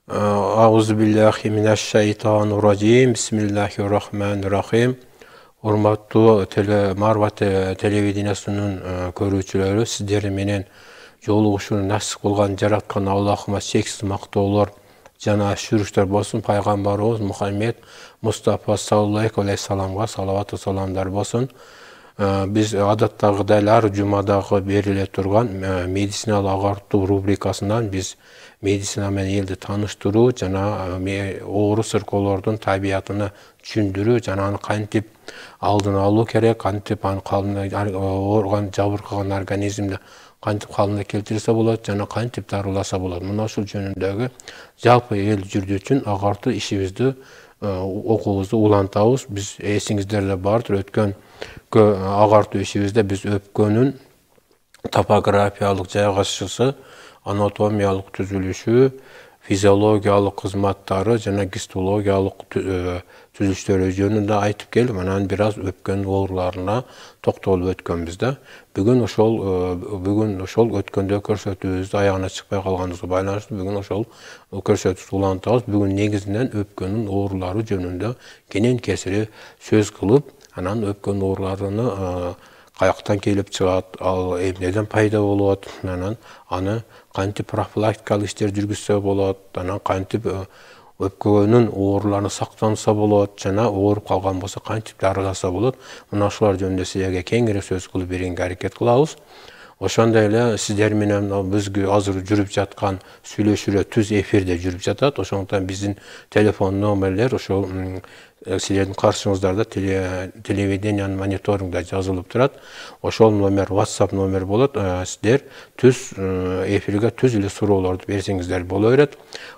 Auzubillahimineşşeytanirracim. Bismillahirrahmanirrahim. Urmatlı Marva televideniyasının görүүчүлөрү, sizleri menen jolugушууну nasip kılgan jaratkan Allah'ıma çeksiz maqtoolor jana şürüşler bolsun. Paygambarımız Muhammed Mustafa sallallahu aleyhi ve sellem'e salavatı salamlar bolsun. Biz adattagıday ар жумадагы бериле турган медициналык агартуу рубрикасынан biz medisina менен элди тааныштыруу жана оору сыркоолордун табиятыны түшүндүрүү жана аны кантип алдын алуу керек, кантип аны ооруган жабыркаган организмди кантип калыбына келтирсе болот жана кантип дарыласа болот. Мына ушул жөнүндөгү жалпы эл журду үчүн агартуу ишибизди окуубузду улантабыз. Biz эсиңиздерде бардыр, өткөн агартуу ишибизде biz өпкөнүн топографиялык жайгашышы, анатомиялык түзүлүшү, физиологиялык кызматтары жана гистологиялык түзүлүштөрү жөнүндө айтып келип, анан бир аз өпкөн ооруларына токтолуп өткөнбүз да. Бүгүн ошол өткөндө көрсөтүүбүздү аягына чыкпай калганыбызга байланыштуу бүгүн ошол көрсөтүүбүздү улантабыз. Бүгүн негизинен өпкөнүн оорулары жөнүндө кенен кесири сөз кылып, анан өпкөн ооруларыны каяктан келип чыгат, ал эмнеден пайда болот, анан аны кантип профилактикалык иштер жүргүзсө болот, анан кантип өпкөнүн ооруларынан сактанса болот, жана ооруп калган болсо кантип дарыласа болот. Мына ушулар жөнүндө силерге кеңири сөз кылып берүүгө аракет кылабыз. Ошондой эле сиздер менен бизге азыр жүрүп жаткан сүйлөшүүлөр түз эфирде жүрүп жатат. Ошондуктан биздин телефон номерлер ошол силердин каршыңыздарда телевидениянын мониторингде жазылып турат. Ошол номер WhatsApp номер болот. Сиздер түз эфирге түз эле суроолорду берсеңиздер боло берет.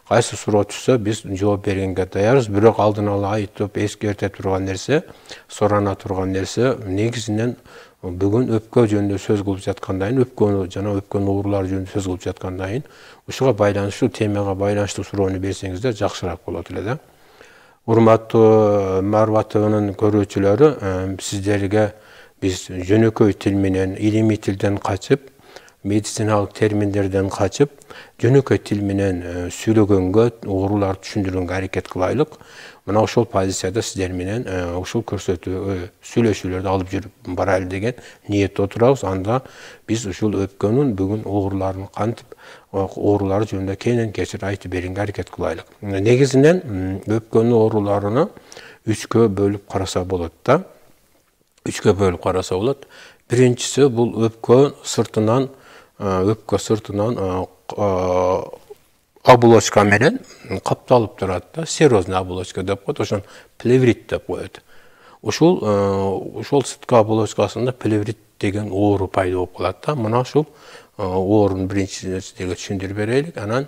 Кайсы суроо түшсө биз жооп бергенге даярбыз. Бирок алдын ала айтып эскерте турган нерсе, сурана турган нерсе, негизинен бүгүн өпкө жөнүндө сөз кылып жаткандайын, өпкөнү жана өпкөн оорулары жөнүндө сөз кылып жаткандайын, ушуга байланыштуу темага байланыштуу суроону берсеңиздер жакшыраак болот эле да. Урматтуу Марва ТV'нын көрүүчүлөрү, сиздерге биз жөнөкөй тил менен, илимий тилден качып, медициналык терминдерден качып, жөнөкөй тил менен сүйлөгөнгө, ооруларды түшүндүрүүгө аракет кылайлык. Мына ошол позицияда сиздер менен ушул көрсөтүү сүйлөшүүлөрдү алып жүрүп барайлы деген ниетте отурабыз. Анда биз ушул өпкөнүн бүгүн ооруларын кантип оорулары жөнүндө кенен кесир айтып берүүгө аракет кылайлык. Негизинен өпкөнүн ооруларыны 3кө бөлүп караса болот да. 3кө бөлүп караса болот. Биринчиси бул өпкө сыртынан оболочка менен капталып турат да, серозный оболочка деп коет, ошон плеврит деп коет. Ушул сырткы оболочкасында плеврит деген оору пайда болуп калат да. Мына ушул оорунун биринчисин силерге түшүндүрүп берелик. Анан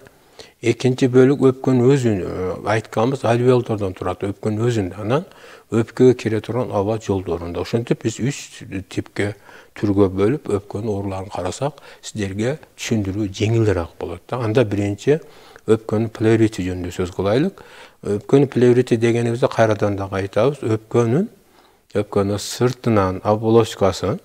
экинчи бөлүк өпкөнүн өзүн айтканбыз, альвеолдордон турат өпкөнүн өзүндө. Анан өпкөгө кире турган аба жолдорунда. Ошентип биз 3 типке түргө бөлүп өпкөнүн ооруларын карасак, сиздерге түшүндүрүү жеңилирээк болот да. Анда биринчи өпкөнүн плеврити жөнүндө сөз кылайлык. Өпкөнүн плеврити дегенибизде кайрадан да айтабыз, өпкөнүн сыртынан оболочкасы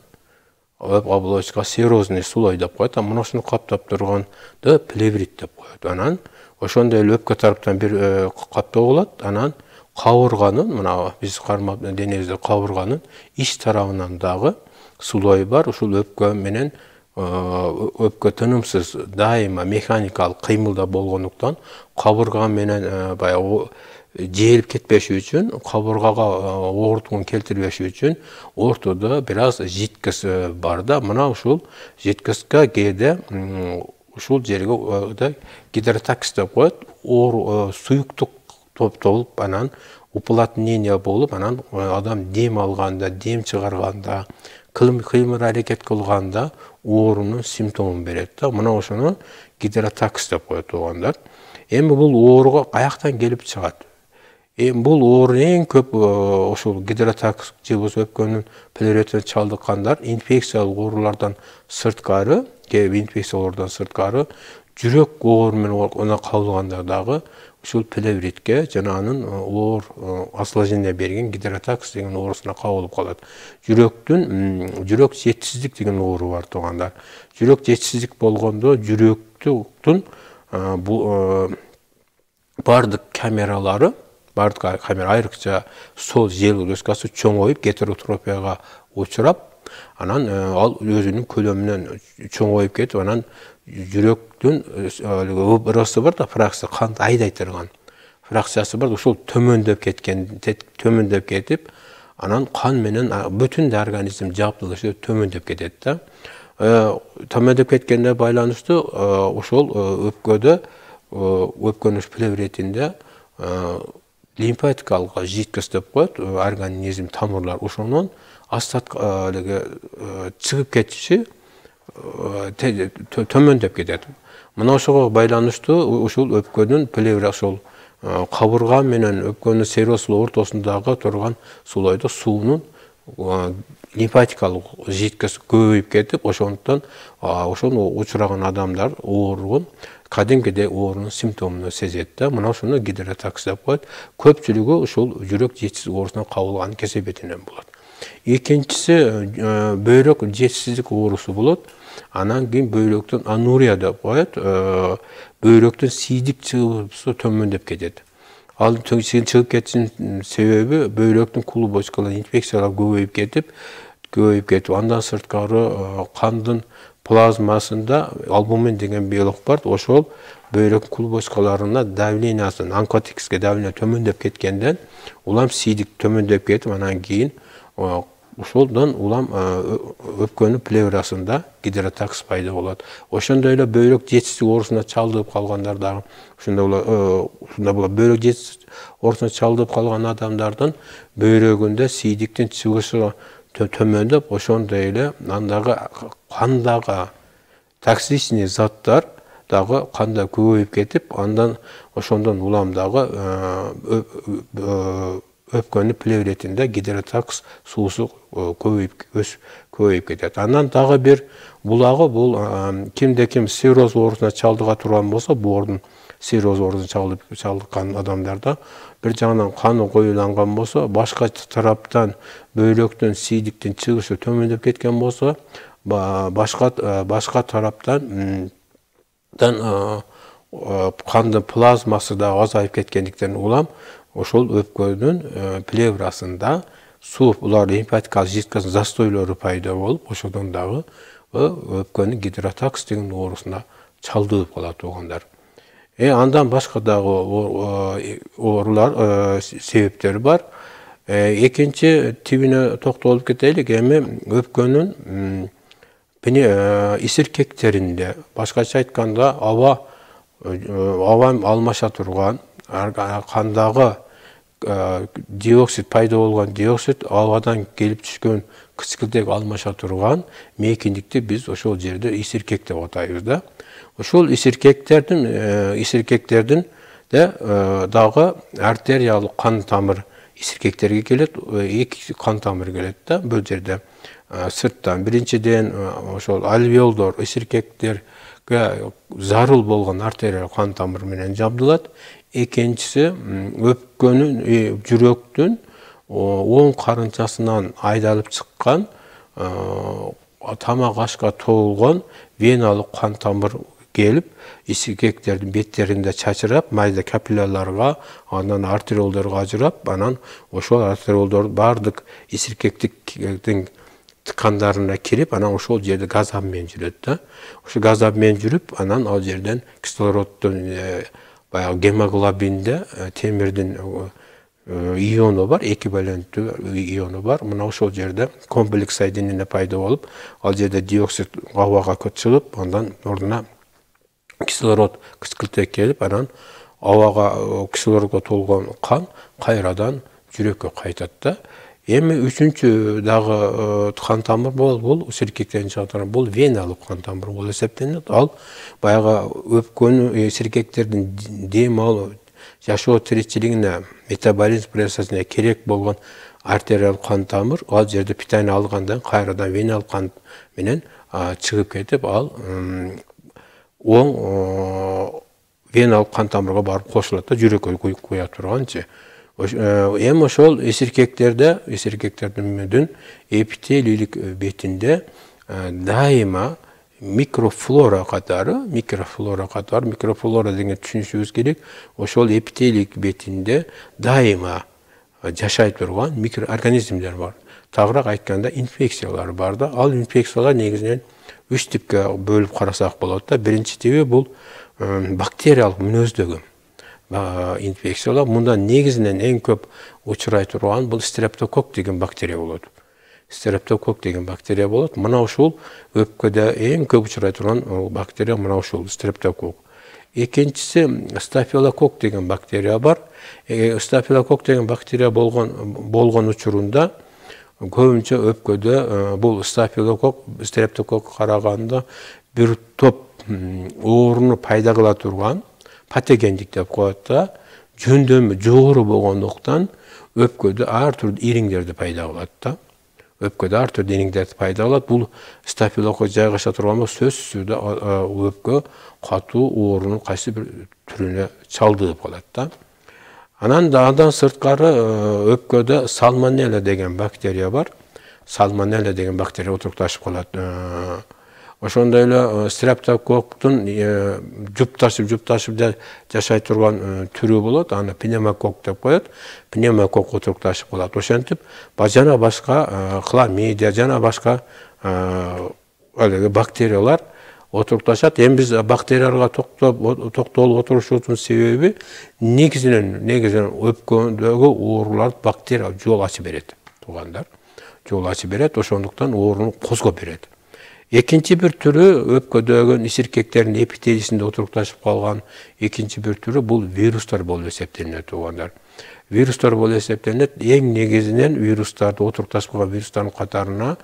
серозный слой деп коет. Мына ушуну каптап турганды плеврит деп коет. Анан ошондой эле өпкө тараптан бир каптоо болот. Анан кабырганын, мына биз кармап денебизде кабырганын ич тарабынан дагы слой бар. Ушул өпкө менен өпкө тынымсыз дайыма механикалык кыймылда болгондуктан кабырга менен баягы жээлип кетпеши үчүн, кабыргага оорутууну келтирбеши үчүн ортодо бир аз житкис бар да. Мына ушул житкиске кээде ушул жерге гидротакс деп коет, суюктук топтолуп, анан уплотнение болуп, анан адам дем алганда, дем чыгарганда, кыймыл аракет кылганда оорунун симптомун берет да. Мына ошону гидротакс деп коет туугандар. Эми бул ооруга каяктан келип чыгат? Бул оору эң көп ошол гидротакс же болбосо өпкөнүн плевритине чалдыккандар инфекциялык оорулардан сырткары, жүрөк оору менен кабылгандар дагы ушул плевритке жана анын осложнение берген гидротакс деген оорусуна кабылып калат. Жүрөк жетишсиздик деген оору бар туугандар. Жүрөк жетишсиздик болгондо жүрөктүн бардык камералары, бардык камера айрыкча сол жел өскасы чоңоюп гетеротропияга учурап, анан ал өзүнүн көлөмүнөн чоңоюп кетип, анан жүрөктүн ырысы бар да, фракция канды айдай турган фракциясы бар, ошол төмөндөп кетип, анан кан менен бүтүн организм жабдылышы төмөндөп кетет да. Төмөндөп кеткенге байланыштуу ошол өпкөнүн плевритинде лимфатикалык жидкость деп коет, организм тамырлар, ошонун чыгып кетиши төмөндөп кетет. Мына ошого байланыштуу ушул өпкөнүн плевра, ошол кабырга менен өпкөнүн серосул ортосундагы турган сулойдо суунун лимфатикалык жидкость көбөйүп кетип, ошондон ошону учураган адамдар ооругун кадимкидей оорунун симптомун сезет да. Мына ошону гидратакс деп коет. Көпчүлүгү ушул жүрөк жетишсиздик оорусунан кабылган кесепетинен болот. Экинчиси бөйрөк жетишсиздик оорусу болот. Анан кийин бөйрөктөн анурия деп коет. Бөйрөктөн сийдик чыгуусу төмөндөп кетет. Ал чыгып кетишинин себеби бөйрөктүн клубочкалар инфекциялар көбөйүп кетип, андан сырткары кандын плазмасында албумин деген белок бар. Ошол бөйрөк клубочкаларына давлениясын, онкотикске давление төмөндөп кеткенден, улам сийдик төмөндөп кетип, анан кийин ошолдон улам өпкөнүн плеврасында гидратакс пайда болот. Ошондой эле бөйрөк жетишсиздик оорусуна чалдыгып калгандар дагы ушундай болот. Бөйрөк жетишсиздик оорусуна чалдыгып калган адамдардын бөйрөгүндө сийдиктин чыгышы төмөндөп, ошондой эле андагы кандагы токсичный заттар дагы канда көбөйүп кетип, андан ошондон улам дагы өпкөнүн плевритинде гидратакс суусу көбөйүп кетет. Андан дагы бир булагы, бул кимде-ким сироз оорусуна чалдыга турган болсо, боордун сироз оорусуна чалдыккан адамдарда бир жагынан каны коюланган болсо, башка тараптан бөйрөктөн сийдиктин чыгышы төмөндөп кеткен болсо, башка тараптан кандын плазмасы да азайып кеткендиктен улам ошол өпкөнүн плеврасында суу, булар лимфатикалык жидкость застойлору пайда болуп, ошодон дагы өпкөнүн гидратакс деген оорусуна чалдыгып калат туугандар. Андан башка дагы оорулар, себептери бар. Экинчи тибине токтолуп кетелик. Эми өпкөнүн исиркектеринде, башкача айтканда, аба алмаша турган, кандагы диоксид пайда болгон диоксид абадан келип түшкөн кычкылтек алмаша турган мейкиндикти биз ошол жерде исиркек деп атайбыз да. Ошол исиркектердин дагы артериялык кан тамыр исиркектерге келет, эки кан тамыр келет да бул жерде. Сырттан биринчиден ошол альвеолдор исиркектерге зарыл болгон артериялык кан тамыр менен жабдылат. Экинчиси өпкөнүн жүрөктүн оң карынчасынан айдалып чыккан тамак ашка толгон веналык кан тамыр келип, исиркектердин беттеринде чачырап, майда капилляларга, андан артериолдорго ажырап, анан ошол артериолдор бардык исиркектин ткандарына кирип, анан ошол жерде газ менен жүрөт да. Ошо газ менен жүрүп, анан ал жерден кислороддун баягы гемоглобинде темирдин иону бар, эквиваленттүү иону бар. Мына ошол жерде комплекс соединение пайда болуп, ал жерде диоксид абага чыгып, андан ордуна кислород кычкылтек келип, анан абага кислородго толгон кан кайрадан жүрөккө кайтат да. Эми үчүнчү дагы кан тамыр бул исиркектердин чыгатын, бул веналык кан тамыр болуп эсептелет. Ал баягы өпкөн исиркектердин дем алуу, жашоо тиричилигине, метаболизм процессине керек болгон артериялык кан тамыр ал жерде питание алгандан кайрадан веналык кан менен чыгып кетип, ал оң веналык кан тамырга барып кошулат да, жүрөккө куя турганчы. Эми ошол исиркектердин эпителийлик бетинде дайыма микрофлора катары, микрофлора деген түшүнүшүбүз керек. Ошол эпителик бетинде дайыма жашай турган микроорганизмдер бар. Тагыраак айтканда инфекциялар бар да. Ал инфекциялар негизинен 3 типке бөлүп карасак болот да. Биринчи тиби бул бактериялык мүнөздөгү инфекциялар. Мында негизинен эң көп учурай турган бул стрептококк деген бактерия болот. Стрептококк деген бактерия болот. Мына ушул өпкөдө эң көп учурай турган бактерия мына ушул стрептококк. Экинчиси стафилококк деген бактерия бар. Стафилококк деген бактерия болгон учурунда көбүнчө өпкөдө бул стафилококк, стрептококк караганда бир топ ооруну пайда кыла турган патогендик деп коет да. Жөндөмү жогору болгондуктан өпкөдө ар түрдүү ириңдерди пайда кылат да. Өпкөдө ар түрдүү ириңдерди пайда кылат. Бул стафилококк жайгаша турган сөзсүз түрдө өпкө катуу оорунун кайсы бир түрүнө чалдыгып калат да. Андан сырткары өпкөдө салмонелла деген бактерия бар. Салмонелла деген бактерия отурукташып калат. Ошондой эле стрептококктун жупташып жашай турган түрү болот. Аны пневмококк деп коет. Пневмококк отурукташып калат. Ошентип жана башка хламидия жана башка бактериялар отурукташат. Эми биз бактерияларга токтолуп отурушубуздун себеби негизинен өпкөдөгү ооруларды бактерия жол ачып берет. Туугандар, жол ачып берет. Ошондуктан ооруну козгоп берет. Экинчи бир түрү өпкөдөгү исиркектердин эпителисинде отурукташып калган экинчи бир түрү бул вирустар болуп эсептелинет, туугандар. Вирустар болуп эсептелинет. Эң негизинен вирустарды отурукташып калган вирустардын катарына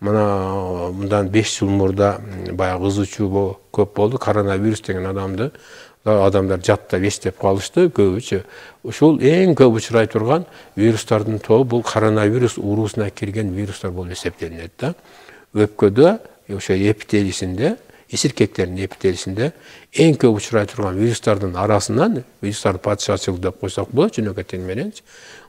мындан 5 жыл мурда баягы ызычуу көп болду. Коронавирус деген адамдар жаттап эстеп калышты көбүчө. Ушул эң көп учурай турган вирустардын тобу бул коронавирус уруусуна кирген вирустар болуп эсептелинет да. Өпкөдө ошо эпителисинде, исиркектердин эпителисинде эң көп учурай турган вирустардын арасынан, вирустар падышачылык деп койсок болот, жөнөкөй тең менен,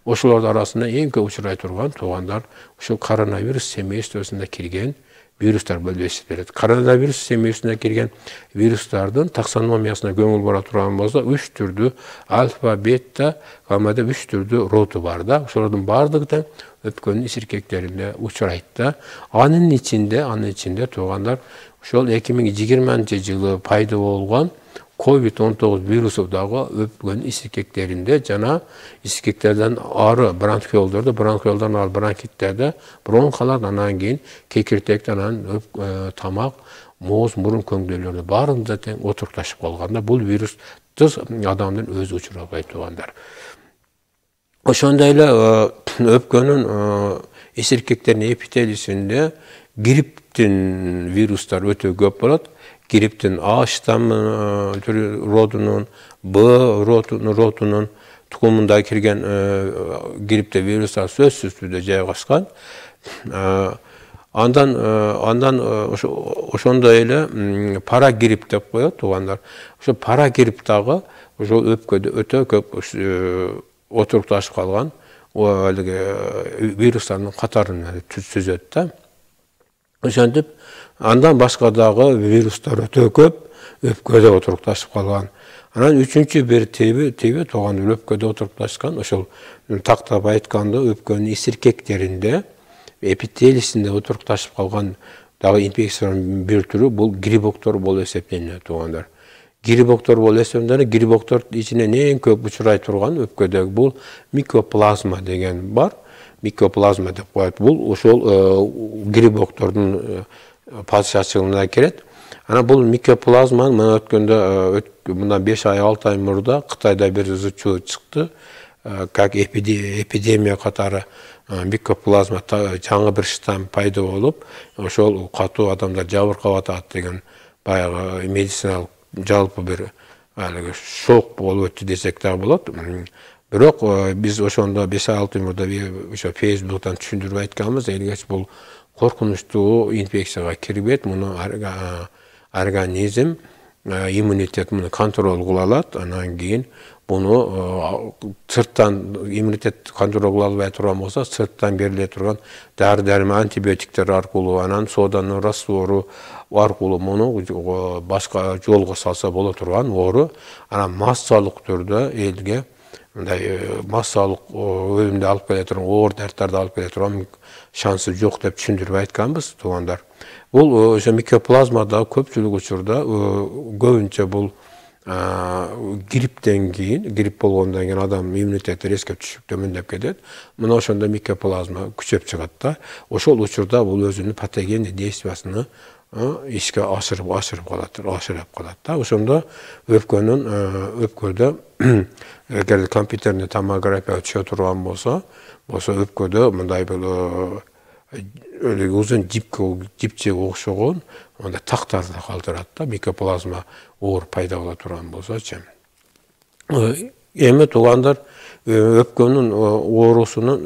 ошолордун арасында эң көп учурай турган туугандар ушул коронавирус семействосуна кирген вирустар болуп эсептелет. Коронавирус семействосуна кирген вирустардын таксономиясына көңүл бура турган болсо, 3 түрдүү альфа, бета, гамма деп 3 түрдүү роду бар да. Ошолордун бардыгы тең өпкөнүн исиркектеринде учурайт да. Анын ичинде туугандар ошол 2020-жылы пайда болгон COVID-19 вирусу дагы өпкөнүн исиркектеринде жана исиркектерден ары бронхиолдордо ары бронхиттерде, бронхалар, анан кийин кекиртекте, анан тамак, мооз, мурун көңдөйлөрдө баарында тең отурукташып калганда бул вирус адамдын өзү учурабайт, туугандар. Ошондой эле өпкөнүн исиркектердин эпителисинде грипптин вирустары өтө көп болот. Грипптин А штаммы родунун, Б родунун тукумунда кирген гриптте вирустар сөзсүз түрдө жайгашкан. Андан ошондой эле парагрипп деп коет, туугандар. Ошо парагрипп дагы ошо өпкөдө өтө көп отурукташып калган вирустардын катарын түзөт да. Ошентип, андан башка дагы вирустар өтө көп өпкөдө отурукташып калган. Анан үчүнчү бир тиби туугандар өпкөдө отурукташкан, ошол тактап айтканда өпкөнүн исиркектеринде, эпителисинде отурукташып калган дагы инфекциянын бир түрү бул грибоктор болуп эсептелинет, туугандар. Грибоктор болуп эсептелинет. Грибоктор ичинен эң көп учурай турган өпкөдөгү бул микоплазма деген бар. Микоплазма деп коет. Бул ошол грибоктордун падышачылыгына кирет. Анан бул микоплазма мындан 5 ай 6 ай мурда Кытайда бир ызычуу чыкты. Как эпидемия катары микоплазма жаңы бир штамм пайда болуп, ошол катуу адамдар жабыркап атат деген баягы медициналык жалпы бир шок болуп өттү десек дагы болот. Бирок биз ошондо 5-6 ай мурда ошо Facebook'тан түшүндүрүп айтканбыз, элгеч бул коркунучтуу инфекцияга кирбейт, муну организм иммунитет муну контроль кыла алат. Анан кийин bunu sırttan immunitet kontrol almaya turgan bolsa, sırttan berilе turgan dary-darman antibiotikler arkulu, anan sodanın rastvoru arkulu bunu başka jolga salsa bola turgan oru, anan massalık türdө elge mындай массалык өлүмдү алып келе турган, оор дарттарды алып келе турган шансы жок деп түшүндүрүп айтканбыз, туугандар. Бул ошо микоплазмада көпчүлүк учурда көбүнчө бул грипптен кийин, грипп болгондон кийин адам иммунитети резко түшүп төмөндөп кетет. Мына ошондо микоплазма күчөп чыгат да. Ошол учурда бул өзүнүн патогендик действиясыны ишке ашырып калат да. Ошондо өпкөдө эгер компьютерный томография түшө турган болсо өпкөдө мындай бул uzun jipçe окшогон анда тактарды калтырат да, микоплазма оор пайда боло турган болсочу. Эми туугандар, өпкөнүн оорусунун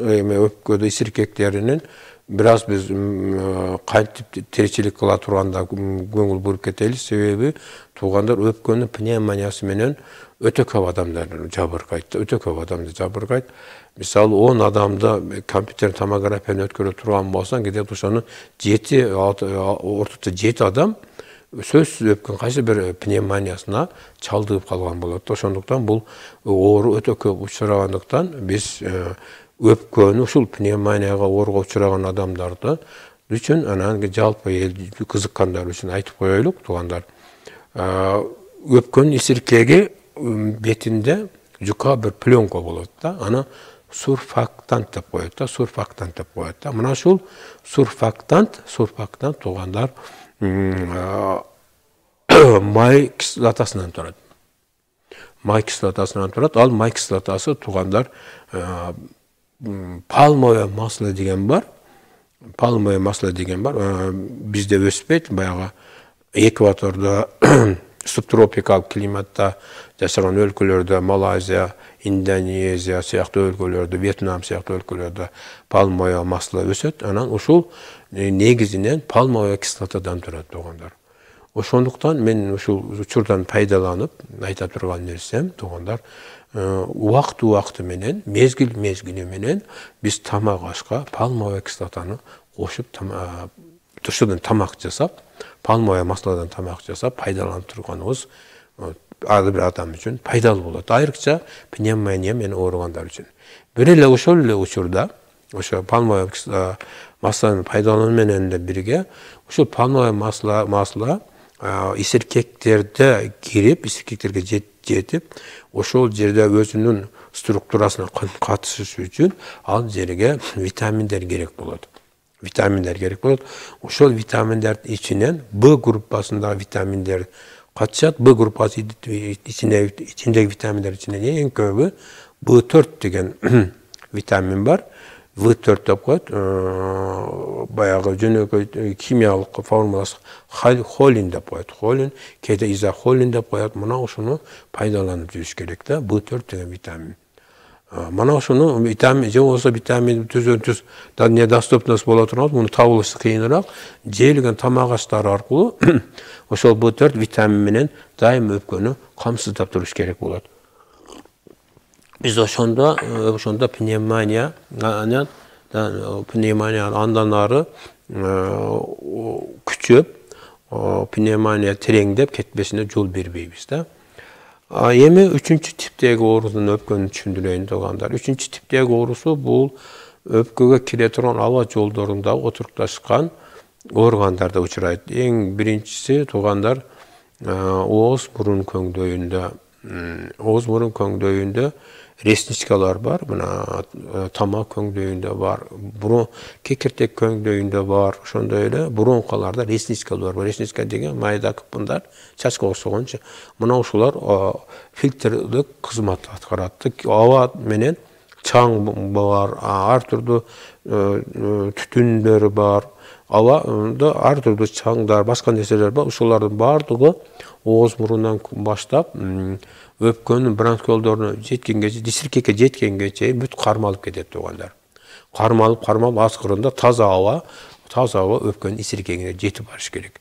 өпкөдө исиркектеринин biraz biz kantip terçilik kıla turanda көңүл буруп кетели, себеби туугандар өпкөнүн пневмониясы менен өтө көп адамдар жабыркайт, Мисалы 10 адамда компьютер томографияны өткөрө турган болсаң, где-то ошонун 7 орточо 7 адам сөзсүз өпкөн кайсы бир пневмониясына чалдыгып калган болот. Ошондуктан бул оору өтө көп учурагандыктан биз өпкөнү ушул пневмонияга ооруга учураган адамдарды үчүн анан жалпы эл кызыккандар үчүн айтып коелук, туугандар. Өпкөнүн исиркеги бетинде жука бир пленка болот да, аны сурфактант деп коет да, Мына ушул сурфактант туугандар май кислотасынан турат. Ал май кислотасы туугандар пальмовое масло деген бар. Бизде өспөйт, баягы экватордо субтропикал климатта жашаган өлкөлөрдө, Малайзия, Индонезия сыяктуу өлкөлөрдө, Вьетнам сыяктуу өлкөлөрдө пальмовое масло өсөт. Анан ушул негизинен пальмовое кислотадан турат, туугандар. Ошондуктан мен ушул учурдан пайдаланып айта турган нерсем, туугандар, убакыт менен, мезгил менен биз тамак ашка пальмовое кислотаны кошуп, ошодон тамак жасап, пальмовое маслодон тамак жасап пайдаланып турганыбыз ар бир адам үчүн пайдалуу болот. Айрыкча пневмония менен ооругандар үчүн. Бир эле ошол эле учурда, ошо пальмовое маслону пайдалануу менен бирге, ушул пальмовое масло исиркектерге жетип, ошол жерде өзүнүн структурасына катышыш үчүн ал жерге витаминдер керек болот. Ошол витаминдердин ичинен Б группасындагы витаминдер катышат. Б группасы ичиндеги витаминдер ичинен эң көбү B4 деген витамин бар. V4 деп коет, баягы жөнөкөй химиялык формуласы холин деп коет. Холин, кээде изохолин деп коет. Мына ушуну пайдаланып жүрүш керек да, B4 деген витамин. Мына ушуну витамин же болсо витамин түз недоступность боло турат, муну табылышы кыйыныраак, жейлген тамак аштары аркылуу ошол B4 витамин менен дайым өпкөнү камсыздап туруш керек болот. Biz ошондо пневмония андан ары күчөп, пневмония тереңдеп кетпесине жол бербейбиз да. Эми 3-чү типтеги оорунун өпкөнүн түшүндүрөйүн, туугандар. 3-чү типтеги оорусу бул өпкөгө кире турган аба жолдорунда отурукташкан органдарда учурайт. Эң биринчиси, туугандар, ооз мурун көңдөйүндө ресничкалар бар, мына тамак көңдөйүндө бар, кекиртек көңдөйүндө бар, ошондой эле бронкаларда ресничкалар бар. Ресничка деген майда кыпындар, чачка окшогончу. Мына ушулар фильтрдик кызмат аткарат. Аба менен чаң бар, ар түрдүү түтүндөр бар, абада ар түрдүү чаңдар, башка нерселер бар. Ушулардын бардыгы ооз мурундан баштап өпкөнүн бронхиолдоруна жеткенге, исиркекке жеткенге бүт кармалып кетет, туугандар. Кармалып аскырында таза аба өпкөнүн исиркегине жетип барыш керек.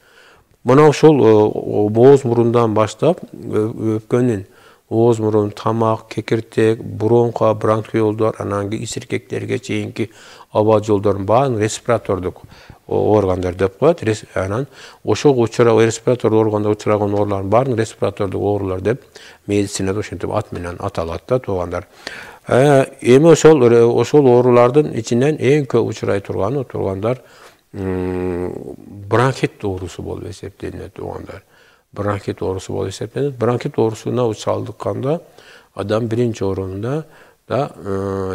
Mına ошол ооз мурундан баштап өпкөнүн ооз мурун, тамак, кекиртек, бронха, бронхиолдор, анан кийин исиркектерге чейинки аба жолдордун баарын респиратордук органдар деп коет. Анан ошого учураган респиратордук органда учураган оорулардын баарын респиратордук оорулар деп медицинада ошентип ат менен аталат да туугандар. Эми ошол оорулардын ичинен эң көп учурай турганы туугандар бронхит оорусу болуп эсептелинет туугандар. Бронхит оорусу болуп эсептелинет. Бронхит оорусуна чалдыкканда адам биринчи орунда да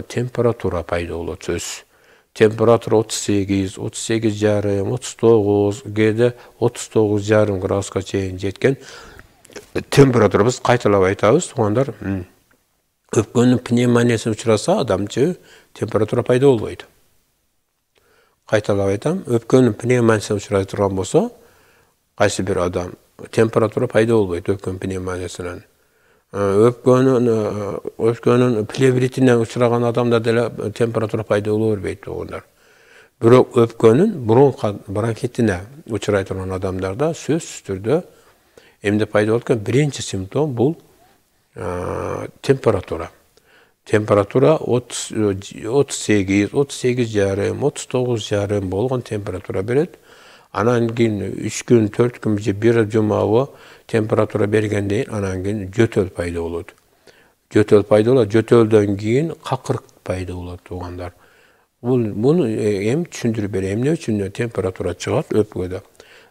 температура пайда болот сөзсүз. Температура 38, 38,5, 39, кээде 39,5 градуска чейин жеткен температура биз кайталап айтабыз туугандар. Өпкөнүн пневмониясы учураса адамчы температура пайда болбойт. Кайталап айтам, өпкөнүн пневмониясы учурай турган болсо, кайсы бир адам температура пайда болбойт өпкөн пневмониясынан. Өпкөнүн плевритине учураган адамда деле температура пайда боло бербейт туугандар. Бирок өпкөнүн бронхитине учурай турган адамдарда сөзсүз түрдө эмне пайда болот экен? Биринчи симптом бул температура. Температура 38, 38,5, 39,5 болгон температура берет. Анан кийин 3 күн, 4 күн же 1 жумабы температура бергенден анан кийин жөтөл пайда болот. Жөтөл пайда болот. Жөтөлдөн кийин какырык пайда болот туугандар. Буну эми түшүндүрүп берем. Эмне үчүн температура чыгат өпкөдө?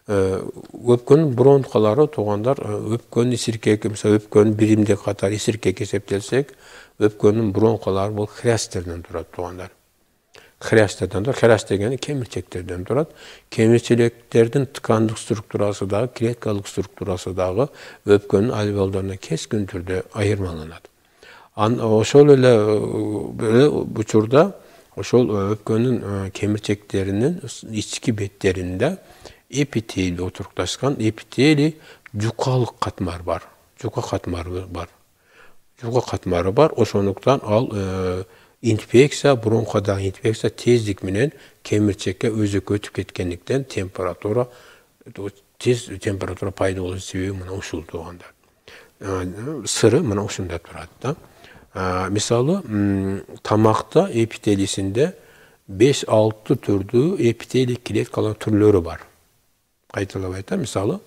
Өпкөнүн бронхалары туугандар, өпкөнүн исиркек, мисалы өпкөнүн биримде катар исиркек эсептелсек, өпкөнүн бронхалары бул хрястерден турат туугандар. Хрястерден турат. Хряст дегени кемирчектерден турат. Кемирчектердин ткандык структурасы дагы, клеткалык структурасы дагы өпкөнүн альвеолдоруна кескин түрдө айырмаланат. Ошол эле учурда ошол өпкөнүн кемирчектеринин ички беттеринде эпителий отурукташкан, эпителий жукалык катмар бар. Жука катмары бар. Жука катмары бар. Ошондуктан ал инфекция, бронхадагы инфекция тездик менен кемирчекке өзүккө өтүп кеткендиктен температура пайда болуу себеби мына ушул туугандар. Сыры мына ушунда турат да. Мисалы, тамакта эпителийсинде 5-6 түрдүү эпителий клеткалар түрлөрү бар. Кайталап айтам, мисалы,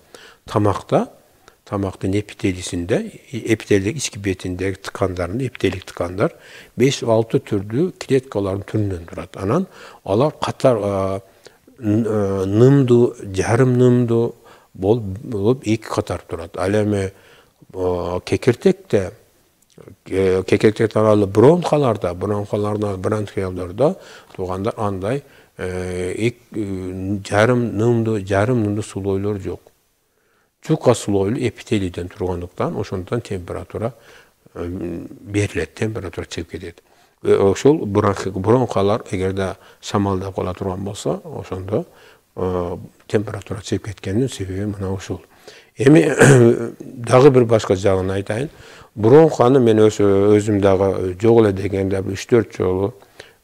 тамактын эпителийсинде, эпителийлик ички бетиндеги ткандарында, эпителик ткандар 5-6 түрдүү клеткалардын түрүнөн турат. Анан алар катар нымдуу, жарым нымдуу болуп эки катар турат. Ал эми кекиртекте таралуу бронхаларда, бронхиолдордо туугандар андай жарым нымдуу сулойлор жок. Жука сулойлу эпителийден тургандыктан ошондон температура берилет, температура чыгып кетет. Ошол бронхалар эгерде шамалдап кала турган болсо, ошондо температура чыгып кеткендин себеби мына ушул. Эми дагы бир башка жагын айтайын. Бронханы мен өзүм дагы жок эле дегенде 3-4 жолу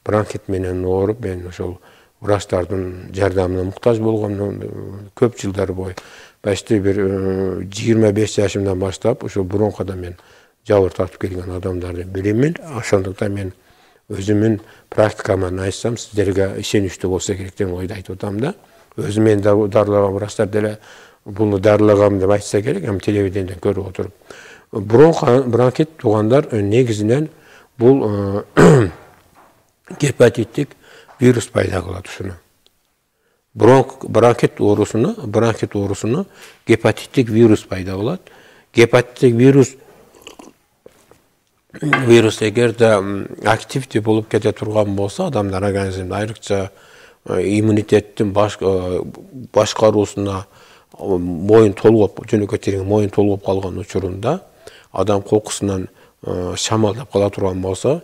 бронхит менен ооруп, мен ошол врачтардын жардамына муктаж болгом көп жылдар бою. Почти бир 25 жашымдан баштап ошол бронхадан мен жабыр тартып келген адамдарды билемин. Ошондуктан мен өзүмүн практикаман айтсам, сиздерге ишеничтүү болсо керек деген ойду айтып атам да. Өзүм мен дарылаган врачтар деле буну дарылагам деп айтса керек, эми телевидениеден көрүп отуруп. Бронхит туугандар негизинен бул гепатиттик вирус пайда кылат ушуну. Бронхит оорусуну гепатиттик вирус пайда болот. Гепатиттик вирус эгерде активдүү болуп кете турган болсо, адамдар организмде айрыкча иммунитеттин башкаруусуна моюн толгоп, жөнөкөй тирең моюн толгоп калган учурунда адам кокусунан шамалдап кала турган болсо,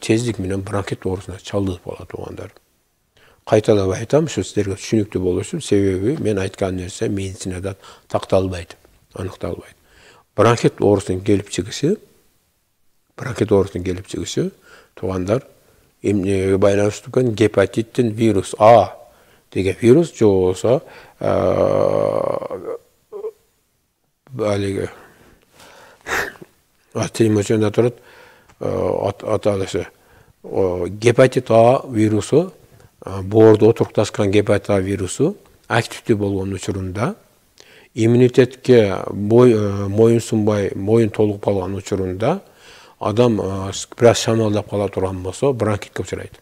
тездик менен бронхит оорусуна чалдыгып калат туугандар. Кайталап айтам, ушу сиздерге түшүнүктүү болуш үчүн, себеби мен айткан нерсе медицинада такталбайт, аныкталбайт. Бронхит оорусунун келип чыгышы туугандар эмнеге байланыштуу экен? Гепатиттин вирус А деген вирус, же болса әлеге телемөшінде тұрады аталышы гепатит А вирусу, боордо отурукташкан гепатит А вирусу активдүү болгон учурунда, иммунитетке моюн сунбай, моюн толук калган учурунда адам бир аз шамалдап кала турган болсо бронхитке учурайт.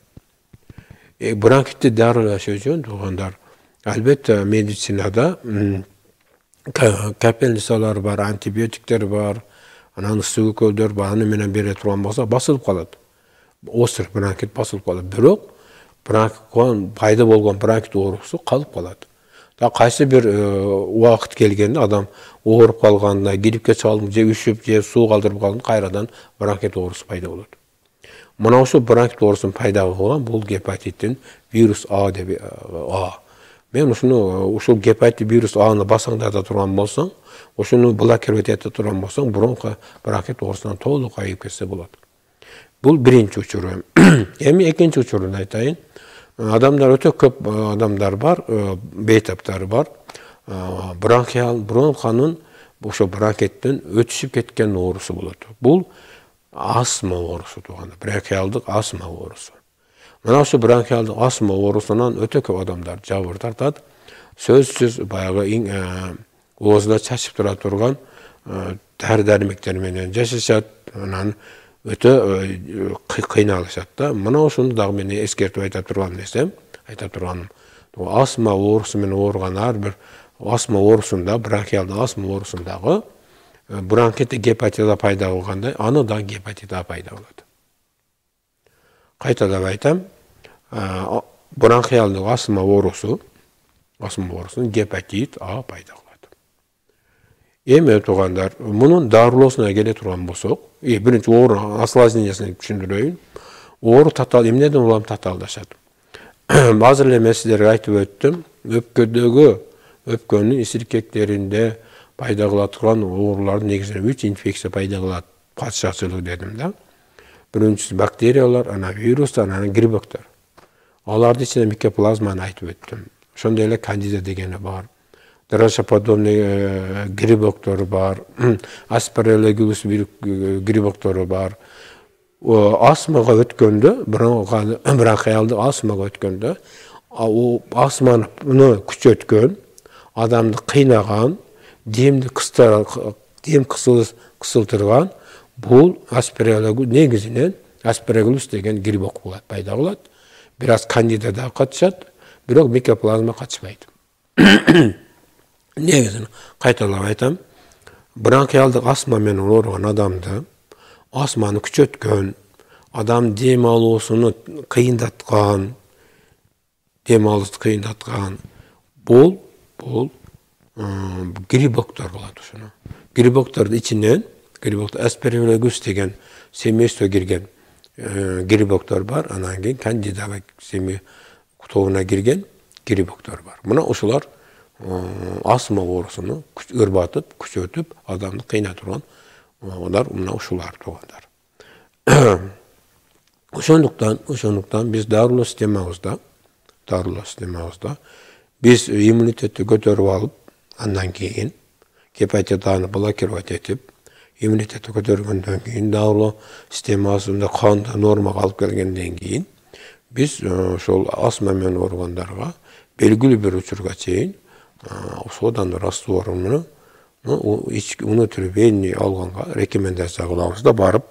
Бронхитти дарылаш үчүн туугандар, албетте медицинада капельницалар бар, антибиотиктер бар, анан ысык өкөлдөр бар, аны менен бере турган болсо басылып калат. Осыр бронхит басылып калат. Бирок пайда болгон бронхит оорусу калып калат. Да кайсы бир убакыт келгенде адам ооруп калганда, гриппке чалынып, же үшүп, же суу калтырып калганда кайрадан бронхит оорусу пайда болот. Мына ошол бронхит оорусун пайда кылган бул гепатиттин вирус А деп мен ушул гепатит вирус Аны басаңдата турган болсоң, ошону блокировать ете турган болсоң, бронхит оорусунан толук айып кетсе болот. Бул биринчи учуру. Эми экинчи учурун айтайын. Адамдар өтө көп адамдар бар, бейтаптары бар. Бронханын ошо бронхиттен өтүшүп кеткен оорусу болот. Бул астма оорусу тууганда, бронхиалдык астма оорусу. Мына ошо бронхиалдык астма оорусунан өтө көп адамдар жабыр тартат. Сөзсүз баягы оозуна чачып тура турган дары-дармектер менен жашашат, анан өтө кыйналышат да. Мына ошону дагы мен эскертип айта турган нерсем, астма оорусу менен ооруган ар бир астма оорусунда, бронхиалдык астма оорусундагы бронхит гепатит пайда болгандай, аны да гепатит А пайда болот. Кайталап айтам, бронхиалдык астма оорусу гепатит А пайда болот. Эми туугандар, мунун дарылоосуна келе турган болсок, биринчи оору осложнениясын түшүндүрөйүн. Оору татаал, эмнеден улам татаалдашат. Азыр эле мен силерге айтып өттүм, өпкөнүн исиркектеринде пайда кыла турган оорулардын негизинен 3 инфекция пайда кылат, патшачылык дедим да. Биринчиси бактериялар, анан вирус, анан грибоктор. Алардын ичинде микоплазманы айтып өттүм. Ошондой эле кандида дегени бар. Дрожжеподобный грибоктору бар, аспареллогюлус грибоктору бар. Астмага өткөндө, бронхиалдык астмага өткөндө, астманы күчөткөн, адамды кыйнаган, демди кысылтырган, бул аспареллогюлус негизинен аспареллогюлус деген грибок болот, пайда болот. Бир аз кандида да катышат, бирок микоплазма катышпайт. Негизин кайталап айтам, бронхиалдык астма менен ооруган адамды астманы күчөткөн, адам дем алуусуну кыйындаткан, бул грибоктор болот ошону. Грибоктордун ичинен аспареллогюлус деген семейство кирген грибоктор бар, анан кийин кандида семей тобуна кирген грибоктор бар. Мына ушулар астма оорусуну ырбатып, күчөтүп, адамды кыйнай турган мына ушулар туугандар. Ошондуктан биз дарылоо системабызда биз иммунитетти көтөрүп алып, андан кийин гепатит Аны блокировать этип, иммунитетти көтөргөндөн кийин дарылоо системасында канды нормага алып келгенден кийин биз ошол астма менен ооругандарга белгилүү бир учурга чейин содан растворун внутривенный алганга рекомендация кылабыз да, барып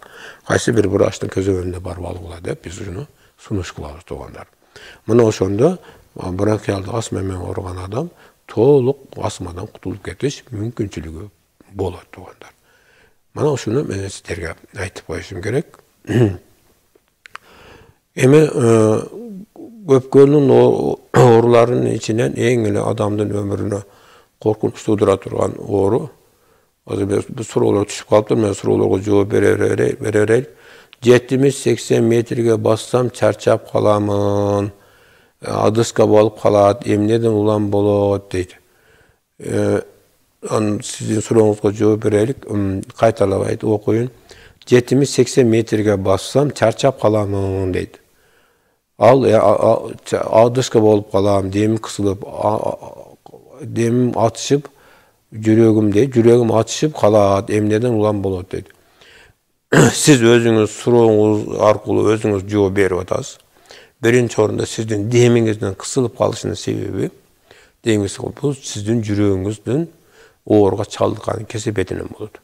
кайсы бир врачтын көзөмөлүнө барып алгыла деп биз уну сунуш кылабыз туугандар. Мына ошондо бронхиалдык астма менен ооруган адам толук астмадан кутулуп кетиш мүмкүнчүлүгү болот туугандар. Мына ушуну мен сиздерге айтып коюшум керек. Эми өпкөнүн ооруларынын ичинен эң эле адамдын өмүрүнө коркунуч туудура турган оору. Азыр биз суроолор түшүп калыптыр, мен суроолорго жооп бере берейин. 70-80 метрге бассам чарчап каламын. Адыска болуп калат, эмнеден улам болот дейт. Сиздин сурооңузга жооп берелик. Кайталап окуйун. 70-80 метрге бассам чарчап каламын дейт. Al adıska bolup kalam, demim kısılıp, demim atışıp, жүрегім атышып қалат, эмнеден улам болот дейт. Siz özüңüz суроңуз аркылуу өзүңүз жооп берип атасыз. Birinci orunda sizin demingizden kısılıp kalışının sebebi, demingizden bu sizin жүрөгүңүздүн оорга чалдыккан кесепетинен болот.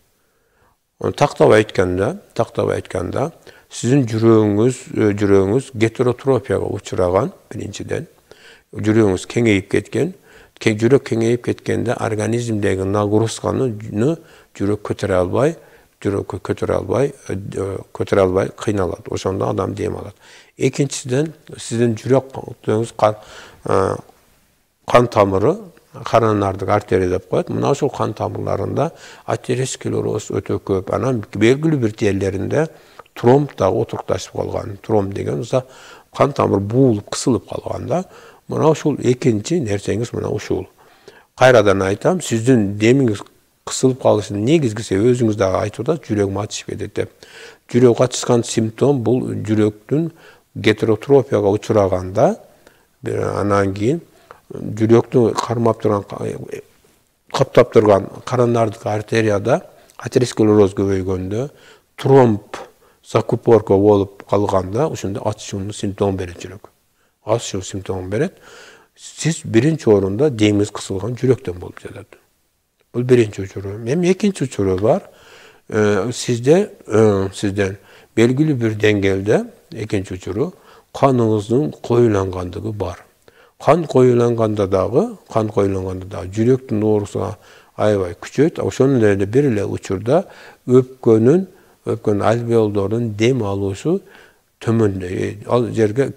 Onu taktaba aytkanda, sizin жүрөгүңүз гетеротропияга учураган биринчиден, жүрөгүңүз кеңейип кеткен, жүрөк кеңейип кеткенде организмдеги нагрузканы жүрөк көтөрө албай кыйналат. Ошондо адам дем алат. Экинчиден, sizin жүрөк кан тамыры, коронардык артерия деп коет. Мына ошол кан тамырларында атеросклероз өтө көп. Анан белгилүү бир жерлеринде тромб дагы отурукташып калган. Тромб деген кан тамыр буулуп, кысылып калганда, мына ушул экинчи нерсеңиз мына ушул. Кайрадан айтам, сиздин демиңиз кысылып калышынын негизги себеби өзүңүз дагы айтып атасыз, жүрөгүм атышып кетет деп. Жүрөк атышкан симптом бул жүрөктүн гетеротропияга учураганда, анан кийин жүрөктү каптап турган коронардык артерияда атеросклероз көбөйгөндө, тромб закупорка болуп калганда, ошондо атышуунун симптомун берет жүрөк. Атышуу симптомун берет. Siz birinci orunda deminiz kısılgan жүрөктөн болуп жатат. Бул биринчи учуру. Эми экинчи учуру бар. Sizden belgili bir деңгээлде экинчи учуру каныңыздын коюлангандыгы бар. Кан коюланганда дагы жүрөктүн оорусуна аябай күчөйт. Ошонун эле бир эле учурда өпкөнүн альвеолдордун дем алуусу төмөндөйт. Ал жерге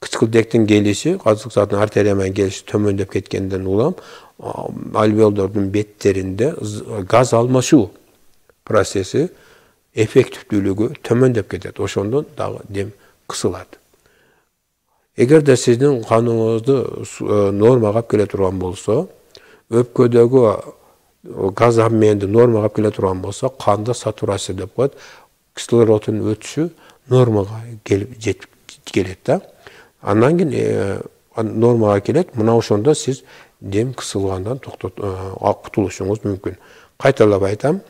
кычкылдектин келиши, казык сатын артерия менен келиши төмөндөп кеткенден улам альвеолдордун беттеринде газ алмашуу процесси эффективдүүлүгү төмөндөп кетет. Ошондон дагы дем кысылат. Эгерде сиздин каныңызды нормага алып келе турган болсо, өпкөдөгү газ обменди нормага алып келе турган болсо, канда сатурация деп коет, кислороддун өтүшү нормага жетип келет да. Андан кийин нормага келет. Мына ошондо сиз дем кысылгандан кутулушуңуз мүмкүн. Кайталап айтам,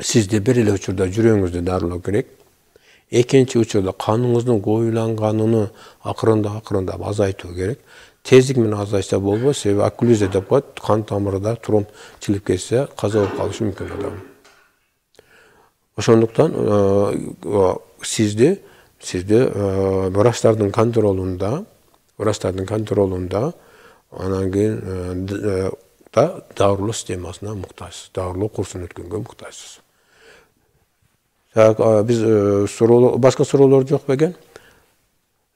сизде бир эле учурда жүрөгүңүздү дарылоо керек. Экинчи учурда каныңыздын коюланганын акырындап азайтуу керек. Тездик менен азайса болбойт, себеби окклюзия деп коет, кан тамырында тромб чилип кетсе, каза болуп калышы мүмкүн адам. Ошондуктан сизде врачтардын контролунда, анан кийин дарылоо системасына муктажсыз, дарылоо курсун өткөнгө муктажсыз. Биз башка суроолор жок бекен?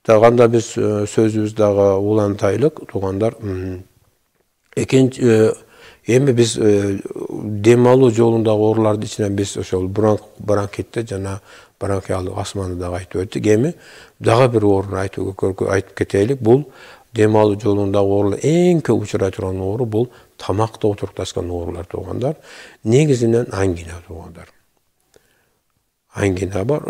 Кандай биз сөзүбүз дагы улантайлык, туугандар. Эми биз дем алуу жолундагы оорулардын ичинен биз ошол бронхитте жана бронхиалдык астманы дагы айтып өттүк. Эми дагы бир ооруну айтып кетелик. Бул дем алуу жолундагы оорулар эң көп учурай турган оору бул тамакта отурукташкан оорулар туугандар. Негизинен ангина туугандар. Ангина бар.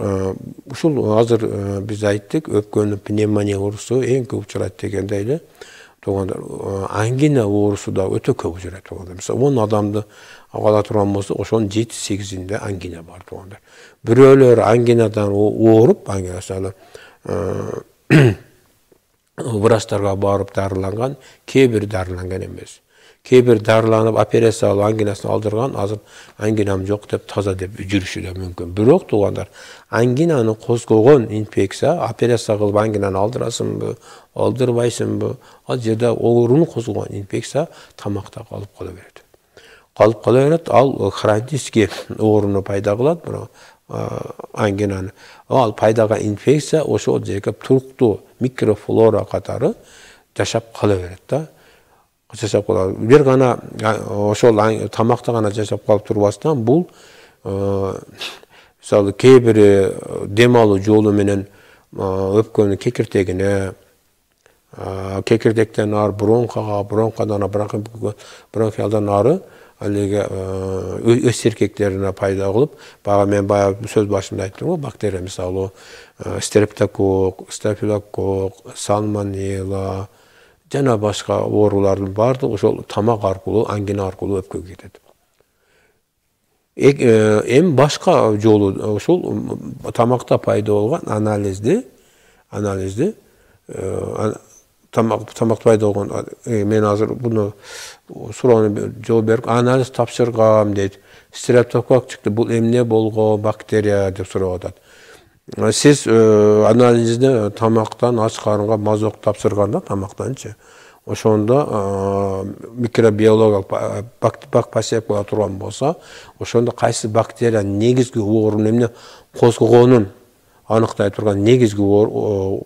Ушул азыр биз айттык, өпкөнүн пневмония оорусу эң көп учурайт дегенде эле туугандар, ангина оорусу да өтө көп учурайт туугандар. Мисалы 10 адамды ала турган болсо, ошонун 7-8-inde ангина бар туугандар. Бирөөлөр ангинадан ооруп, ангинасалы врачтарга барып дарыланган, кээ бир дарыланган эмес. Кээ бир дарыланып, операция алып ангинасын алдырган, азыр ангинам жок деп таза деп жүрүшү да мүмкүн. Бирок туугандар, ангинаны козгогон инфекция, операция кылып ангинаны алдырасыңбы, алдырбайсыңбы, ал жерде ооруну козгогон инфекция тамакта калып кала берет. Ал хронический ооруну пайда кылат, бирок ангинаны. Ал пайдаган инфекция ошол жерге туруктуу микрофлора катары жашап кала берет да. Бир гана ошол тамакта гана жашап калып турбастан, бул мисалы кээ бир дем алуу жолу менен өпкөнүн кекиртегине, кекиртектен ары бронхага, бронхадан бронхиалдан ары алеге өс еркектеріне пайда қылып, мен сөз башында айттым ғой, бактерия мысалы стрептокок, стафилокок, сальмонелла, жана башка оорулардын бардыгы ошол тамак аркылуу, ангина аркылуу өпкөгө кетет. Эми башка жолу ушул тамакта пайда болгон анализди тамак пайда болгон мен азыр буну суроону жооп берип анализ тапшыргам дейт. Стрептокок чыкты, бул эмне болгон бактерия деп сурап атат. Сиз анализди тамактан ач карынга мазок тапшырганда тамактанчы ошондо микробиологиялык бак посепкага турган болсо, ошондо кайсы бактерия негизги оорун эмне козгогонун аныктай турган негизги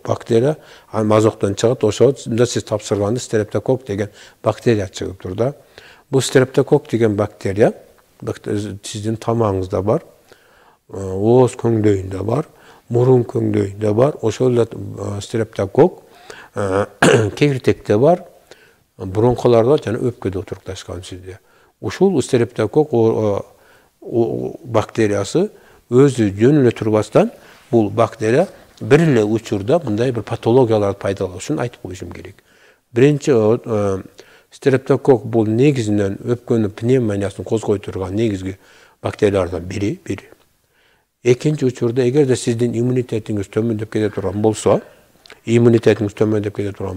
бактерия мазоктон чыгат. Ошондо сиз тапшырганда стрептокок деген бактерия чыгыптыр да. Бул стрептокок деген бактерия сиздин тамагыңызда бар, ооз көңдөйүндө бар, мурун көңдөйүндө бар. Ошол эле стрептокок кебиртекте бар, бронхоларда жана өпкөдө отурукташкан сизде. Ушул стрептокок бактериясы өзү жөн эле турбастан бул бактерия бир эле учурда мындай бир патологияларды пайдаланышын айтып коюшум керек. Биринчи стрептокок бул негизинен өпкөнүн пневмониясын козгой турган негизги бактериялардан бири. Экинчи учурда эгерде сиздин иммунитетиңиз төмөндөп кете турган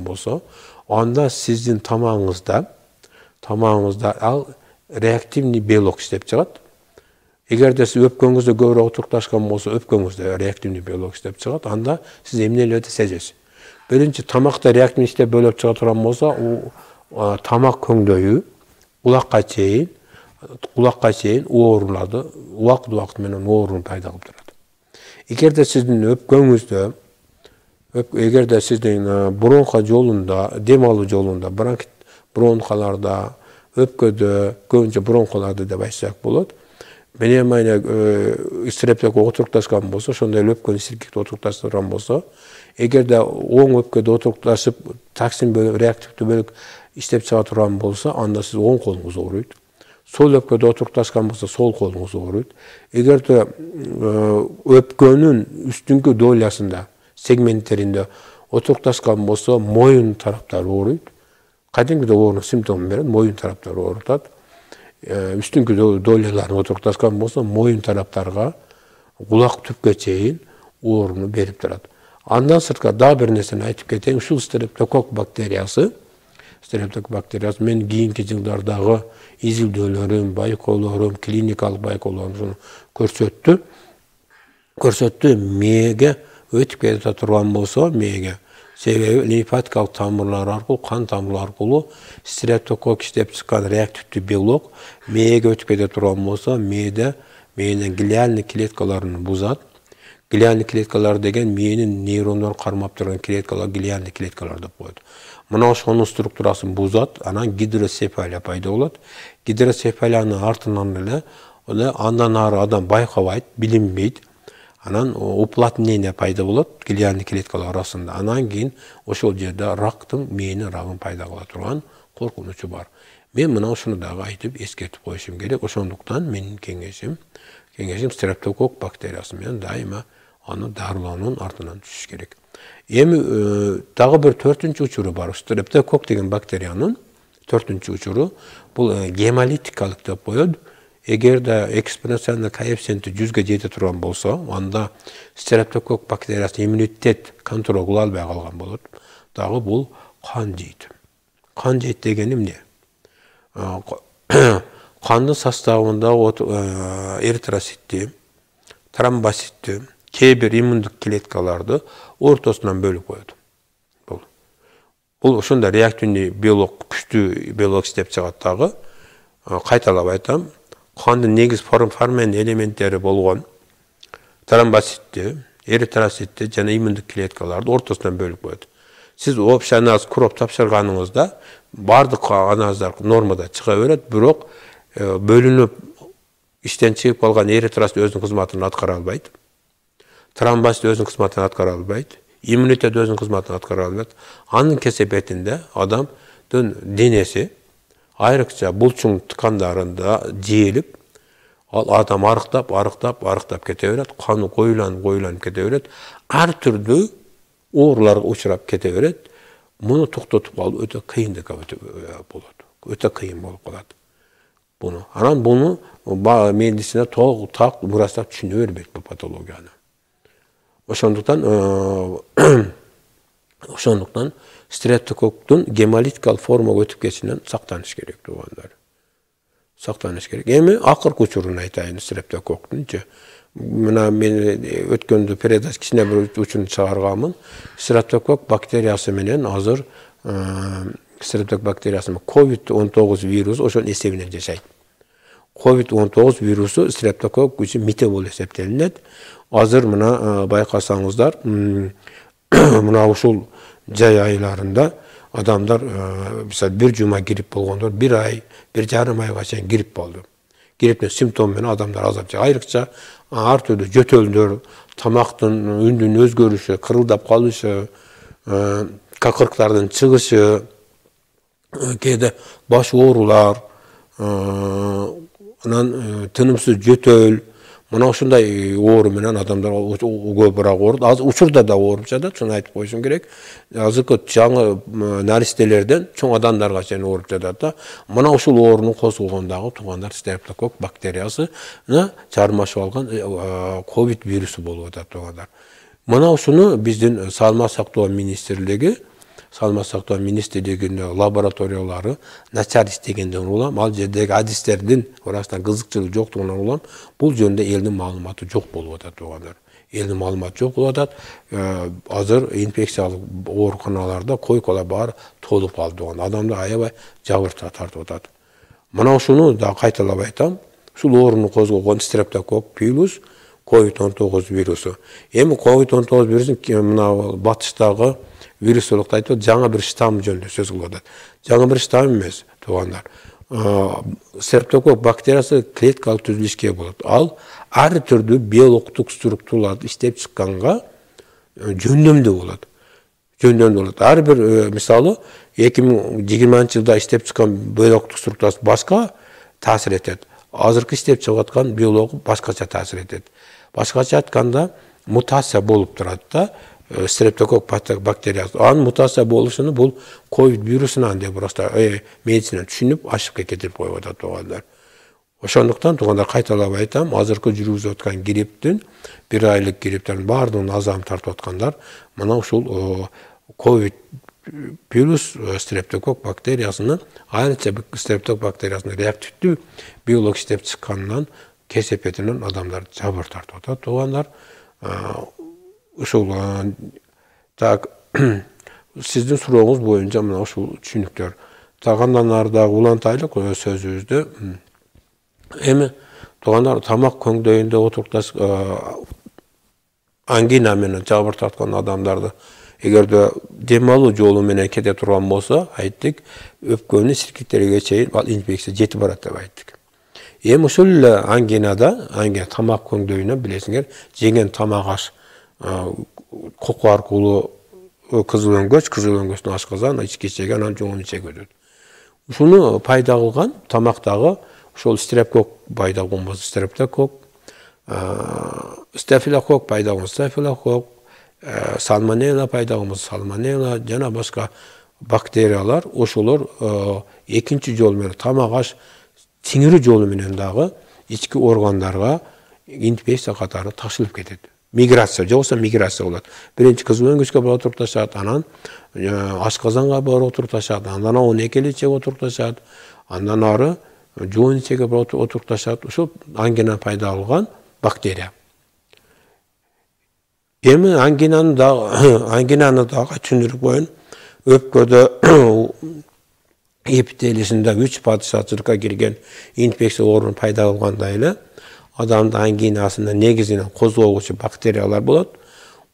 болсо, анда сиздин тамагыңызда ал реактивный белок иштеп чыгат. Эгерде сиз өпкөңүздө көбүрөөк отурукташкан болсо, өпкөңүздө реактивный белок иштеп чыгат. Анда сиз эмнелерди сезесиз. Биринчи тамакта реактивный иштеп бөлөп чыга турган болсо, тамак көңдөйү улакка чейин ооруларды убакыт менен оорун пайда кылып турат. Эгерде сиздин бронха жолунда, дем алуу жолунда, бронхаларда, өпкөдө, көбүнчө бронхаларда деп айтсак болот, пневмония стрептокок отурукташкан болсо, ошондой эле өпкөнү сиркекте отурукташтырган болсо, эгерде оң өпкөдө отурукташып, токсин бөлүк, реактивдүү бөлүк иштеп чыга турган болсо, анда сиз оң колуңуз ооруйт. Сол өпкөдө отурукташкан болсо, сол колуңуз ооруйт. Эгерде өпкөнүн үстүңкү долясында, сегменттеринде отурукташкан болсо, моюн тараптары ооруйт. Кадимгиде оорунун симптомун берет, моюн тараптары оорутат. Үстүңкү доляларын отурукташкан болсо, моюн тараптарга кулак түпкө чейин ооруну берип турат. Андан сырткары дагы бир нерсени айтып кетейин. Ушул стрептокок бактериясы мен кийинки жылдардагы изилдөөлөрүм, байкоолорум, клиникалык байкоолорум көрсөттү, мээге өтүп кете турган болсо, себеби лимфатикалык тамырлар аркылуу, кан тамырлар аркылуу стрептокок иштеп чыккан реактивдүү белок мээге өтүп кете турган болсо, мээнин глиальный клеткаларын бузат. Глиальный клеткалар деген мээнин нейрондорун кармап турган клеткалар глиальный клеткалар деп коет. Мына ошонун структурасын бузат, анан гидроцефалия пайда болот. Гидроцефалиянын артынан эле андан ары адам байкабайт, билинбейт. Анан уплотнение пайда болот глиальный клеткалар арасында. Анан кийин ошол жерде мээнин рагын пайда кыла турган коркунучу бар. Мен мына ушуну дагы айтып эскертип коюшум керек. Ошондуктан менин кеңешим стрептокок бактериясы менен дайыма аны дарылоонун артынан түшүш керек. Эми дагы бир 4-нчү учуру бар. Стрептокок деген бактериянын 4-нчү учуру бул гемолитикалык деп коет. Эгерде экспоненциальный коэффициенти 100га жете турган болсо, анда стрептокок бактериясы иммунитет контроль кыла албай калган болот. Дагы бул кан жейт. Кан жейт деген эмне? Кандын составында эритроцитти, тромбоцитти, кээ бир иммундук клеткаларды ортосунан бөлүп коет. Бул ошондой реактивный белок, күчтүү белок иштеп чыгат дагы. Кайталап айтам, кандын негиз фермент элементтери болгон тромбоцитти, эритроцитти жана иммундук клеткаларды ортосунан бөлүп коет. Сиз общий анализ куруп тапшырганыңызда бардык анализдар нормада чыга берет, бирок бөлүнүп иштен чыгып калган эритроцит өзүнүн кызматын аткара албайт. Тромбоцит өзүнүн кызматын аткара албайт. Иммунитет өзүнүн кызматын аткара албайт. Анын кесепетинде адамдын денеси Ayırıkça bulçun tıkanlarında jeyilip, adam arıqtap keteveret, kanı koyulanıp keteveret, her türlü uğurlarga uçurap keteveret. Bunu toxtatıp alıp öte kıyındık boladı. Öte kıyın bolup kaladı. Bunu. Anan bunu medisine tak murastap düşünü vermek bu patologiyаны. Oşonduktan streptokoktun gemolitikal forma ötüp geçinden saklanış gerek doğanlar. Saklanış gerek. Emi akırk uçurunu aytayın streptokoktun. Mına men ötkөндө передача кичине bir uçunu çağırgamın. Streptokok bakteriyası menen hazır streptokok bakteriyası COVID-19 virüsü oşon esebinен jaşayt. COVID-19 virüsü streptokok üçün mite bol eseptelinет. Hazır mına baykasaňızlar mına uşul jay aylarında adamlar misal bir cuma girip bolgondor, bir ay, bir jarım ayga çeyin girip boldu. Giripten simptom menen adamlar azap çek. Ayrıkça her türlü jötölдөр, tamaktın ündün özgörüşü, kırıldap kalışı, kakırklardan çıgışı, kede baş oğrular, tınımsız jötöl, mına uşunday oğru menen adamlar köpürak oğurdu. Az uçurda da oğurupça da, şunu aytıp koyuşum gerek. Azıkı жаңы naristelerden çoğ adamlarga çeyin oğurupça da, mına uşul oğrunun kosulğundağı tuğanlar streptokok bakteriyası çarmaşıp algan COVID virüsü bolup atat tuğanlar. Mına uşunu bizdin Salma Saktоо Ministrliğinin laboratoriyaları naçar istegenden ulam, al jerdeki hadislerden orasından kızıkçılık joktuğundan ulam, bul jönde elin malumatı jok bolup atat tuğanlar. Elin malumatı jok bolup atat, hazır infeksiyalık oorukanalarda koykolar bar tolup aldı tuğanlar. Adamda ayabay jabır tartıp atat. Mına uşunu da kaytalap aytam, şul oorunu kozgogon streptokok pylus COVID-19 virüsü. Emi COVID-19 virüsün mına batıştagı virüsolukta aytып жаңы bir штамм жөнүндө сөз кылып атат. Жаңы bir штамм эмес, тугандар. Streptokok bakterиясы клеткалык түзүлүшкө болот. Ал ар түрдүү биологдук структураларды иштеп чыкканга жөндөмдүү болот. Ар бир мисалы 2020-жылда иштеп чыккан биологдук структурасы башка таасир этет. Азыркы иштеп чыгып аткан биологу башкача таасир этет. Башкача айтканда мутация болуп турат да. Streptokok bakteriyası. An mutasiya boluşunu bul COVID virüsünden de burasta medisine düşünüp aşıp getirip koyup atat tuğanlar. Oşonduktan tuğanlar kaytalap aytam, azırkı жүрүзүп atkан griptin, bir aylık gripten bardığın azam tartıp atkanlar, mana uşul COVID virüs streptokok bakteriyasının ayrıca streptokok bakteriyasının reaktifli biyolog işlep çıkandan kesepetinden adamlar jabır tartıp atat tuğanlar. Uşul tak sizdin suroğunuz boyunca mına uşul düşünüktör. Tagandanlarda ulantaylık sözüzdü. Emi tuğanlar tamak köngdöýünde oturtaş angina menen jabır tartkan adamlarda egerde dem alуу jolu menen kete turgan bolsa ayttık, öpkөнү sirkitlerге çeyin infeksiya jetip barat dep ayttık. Emi uşul anginada, tamak köngdöýüne bilesiňer, jegen tamak aş koku arkulu kızılöngöçtün aşkazan içki içegen an joğun içe gödür. Şunu payda kılgan tamaktagı şol streptokok payda kılmaz streptokok, stafilokok payda kılmaz stafilokok, salmonella payda kılmaz salmonella, jana başka bakteriyalar oşulur ikinci jol menen tamak aş siňiri jolu menen dagı içki organlarga infeksiya katары taşılıp ketedi. Migrasiya, joksa migrasiya bolat. Birinci kızılöngüçke bara oturtaşat, anan aşkazanга bara oturtaşat, andan 12 içe oturtaşat, andan arı joğun içege bara oturtaşat. Uşul angina payda algan bakteriya. Emi anginanı da düşündürüp koyun. Öpköde epitelisinde 3 padişahçılıkka girgen infeksiya oorunu payda algandayla adamda anginasında negizine kozgoğuçu bakteriyalar bolat.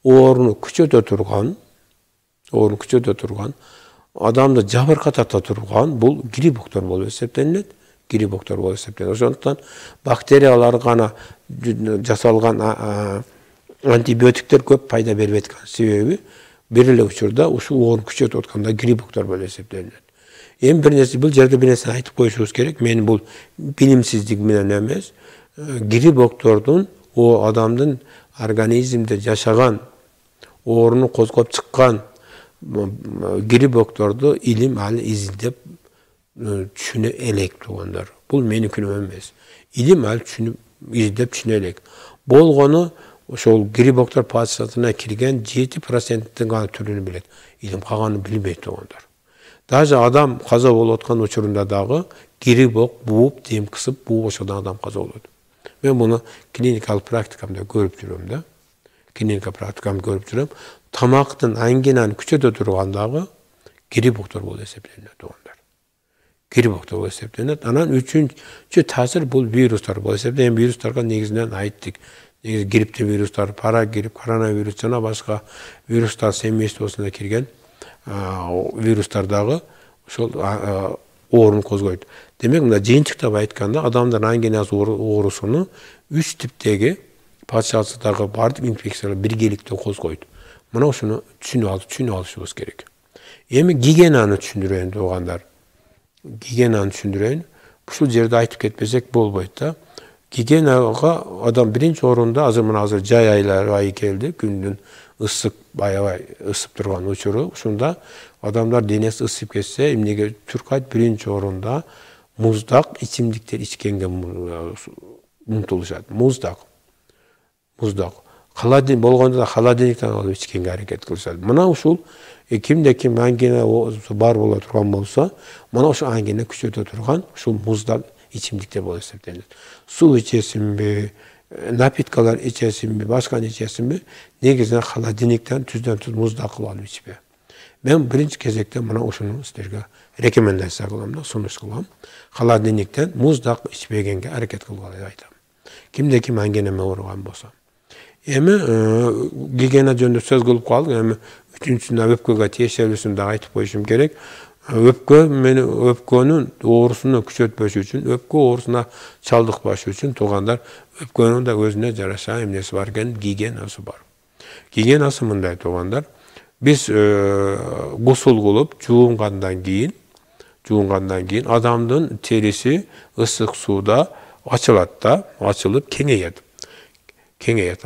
Oorunu küçöte turgan, adamda jabır katata turgan, bul gripoktor bolup eseptenilet. Oşonduktan bakteriyalar gana jasalgan antibiotikler köp payda berip atkan sebebi bir ele uçurda uşul oorunu küçöte atkanda gripoktor bolup eseptenilet. Endi bir nerse bu жерде bir nerse aytып koyuşubuz gerek. Men bu bilimsizlik bilen emes. Griп oktorдун o adamdın organizmde yaşagan, oorunu kozgop çıkkan griп oktordu ilim hali izildep düşüne elek tuğanlar. Bu menükünü emes. İlim hali izildep düşüne elek. Bolgonu ошол griп oktor padişatına kirgen 7%'nin gana türünü bilet. İlim kaganı bilmeydi tuğanlar. Даже adam kaza bolup atkan uçurunda dağı griп ok buup dem kısıp buup oşadan adam kaza oluyordu. Ben bunu klinikal praktikamda görüp duruyorum da. Klinikal praktikamda görüp duruyorum. Tamaktın anginan küçöde durgandağı griп oktor bolu eseplenedi onlar. Griп oktor bolu eseplenedi. Anan üçüncü tasir bu viruslar bolu eseplenedi. Viruslarga negizinden aittik. Gripte viruslar, para grip, koronavirus, jana başka viruslar semiyestosuna kirgen viruslardağı ошол oorunu kozgoydu. Demek mına jыйынтыктап aytkanda adamların anginası oorusunu 3 tiptegi padişahsıdağı bardıq infeksiyalar birgelikte kozgoydu. Mına oşunu düşünüp alışыбыз gerek. Emi gigenаны düşündüreyin doğanlar. Gigenаны düşündüreyin. Uşul jerde aytıp ketmesek bolboydu da. Gigenaga adam birinci orunda hazır jay ayı geldi. Gündün ısık bayağı ısıp durgan uçuru. Şunda adamlar denesi ısıp geçse emnege Türkayt birinci orunda muzdak içimlikler içkenge umtuluşat. Muzdak. Haladin bolganda da haladinikten alıp içkenge hareket kılışat. Mına uşul kimde kim hangine bar bola turgan bolsa, mana uşu hangine küçöte turgan uşul muzdak içimlikte bol eseplenir. Su içesin mi, napitkalar içesin mi, başka içesin mi, negizine haladinikten tüzden tuz muzda kılalı içme. Ben birinci kezekte bana oşunu sizlerge rekomendasiya kılam da, sunuş kılam. Haladinikten muzda içmegenge hareket kılgalı aytam. Kimde kim hangeneme uğrugan bolsa. Emi gigena jönde söz kılıp kaldık, emi üçüncüsünde öpköge teşebbüsünde aytıp koyuşum gerek. Öpkönün doğrusunu küçültmesi için, öpkö oorusuna çaldıkbaşı için tuğanlar öpkönün de özüne jaraşa emnesi varken gigenası var. Gigenası mınday tuğanlar. Biz gusul kılıp juğungandan keyin adamdın terisi ısık suda açılıp kengeyedi.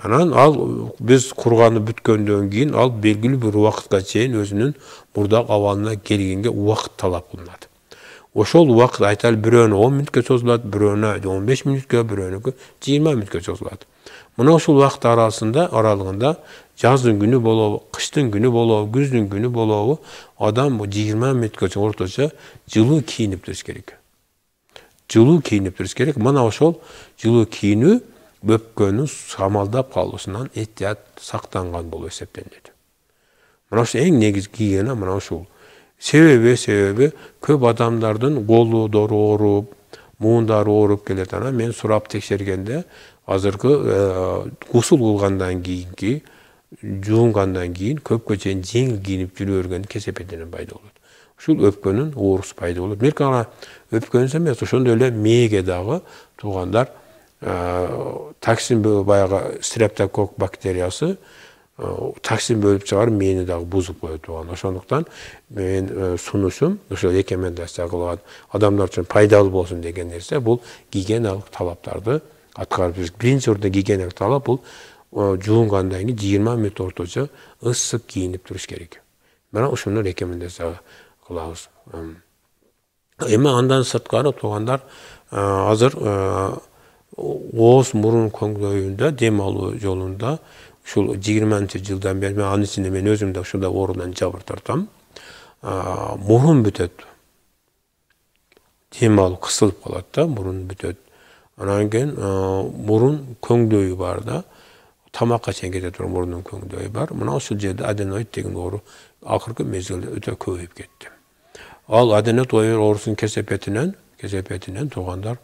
Anan al biz kurganı bütköndөн keyin al belgili bir vakitga çeyin özünün burada avalına gelgenge vakit talap kılınadi. Oşol vakit aytal biröөнө 10 minutga sozuladi, biröөнө 15 minutga, biröөнө 20 minutga sozuladi. Mına oşol vakit aralığında жаздын günü bolobу, kıştın günü bolobу, güzdün günü bolobу adam bu 20 minutga ortaça жылуу kiyinip turuş gerek. Mına oşol жылуу kiyinүү öpkönün samaldap kalısından ehtiyat saktangan bolu eseplenedi. Mına şu en negiz giyene mına şu. Sebebi köp adamlardın kolu doğru orup, muğundары orup geletana men surap tekşergende azırkı gusul kılgandan kiyinki, juğungandan keyin köpkö çeyin jеңил kiyinip жүрөрgөн kesepetinen payda olur. Şul öpkönün oğrusu payda olur. Merkana öpkönün emes, ошондой эле мээге дагы туğanlar taksim bayağı streptokok bakteriyası taksim bölüp çağırıp meni dağı bozup koydu. Oşonduktan men sunuşum, ошо рекомендация кылган adamlar için paydalı bolsun деген nerse bul gigiyenalık talaplardı atkar biz. Birinci orada gigiyenalık talap bul juğungandan keyin 20 minut ortaça ısık giyinip duruş gerek. Mana ошону рекомендация kılabız. Ema andan sırtkары tuğanlar hazır Oğuz Murun Kongoyu'nda dem alуу yolunda şu 20-nji жылдан beri men anın içinde men özüm de şurada orundan jabırtartam. Murun bütöt. Dem alуу kısılıp kalat da murun bütöt. Anan keyin murun köngдөйү var da tamakka çen kete turan murunun köngдөйү var. Mına ошол жерде adenoid деген oğru akırkı mezgilde öte köýüp ketdi. Al adenoid oğrusunun kesepetinden tuğanlar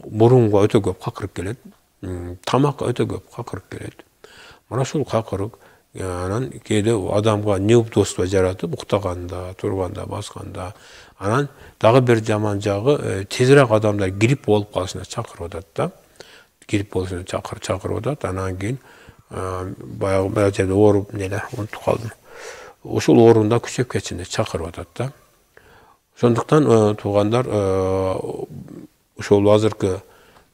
burunga öte köp kakırıp gelet, tamakka öte köp kakırıp gelet. Mana şol kakırık, anan kede adamga neoptospa jaratıp, uktaganda, turganda, baskanda, anan dagı bir jaman jagı tezirek adamlar grip bolup kalışına çakırıp atat da, grip boluşuna çakırıp atat, anan keyin bayağı jerde orup neler, unutup kaldım. Oşul orunda küçük keçinde çakırıp atat da. Ошондуктан туугандар ошол азыркы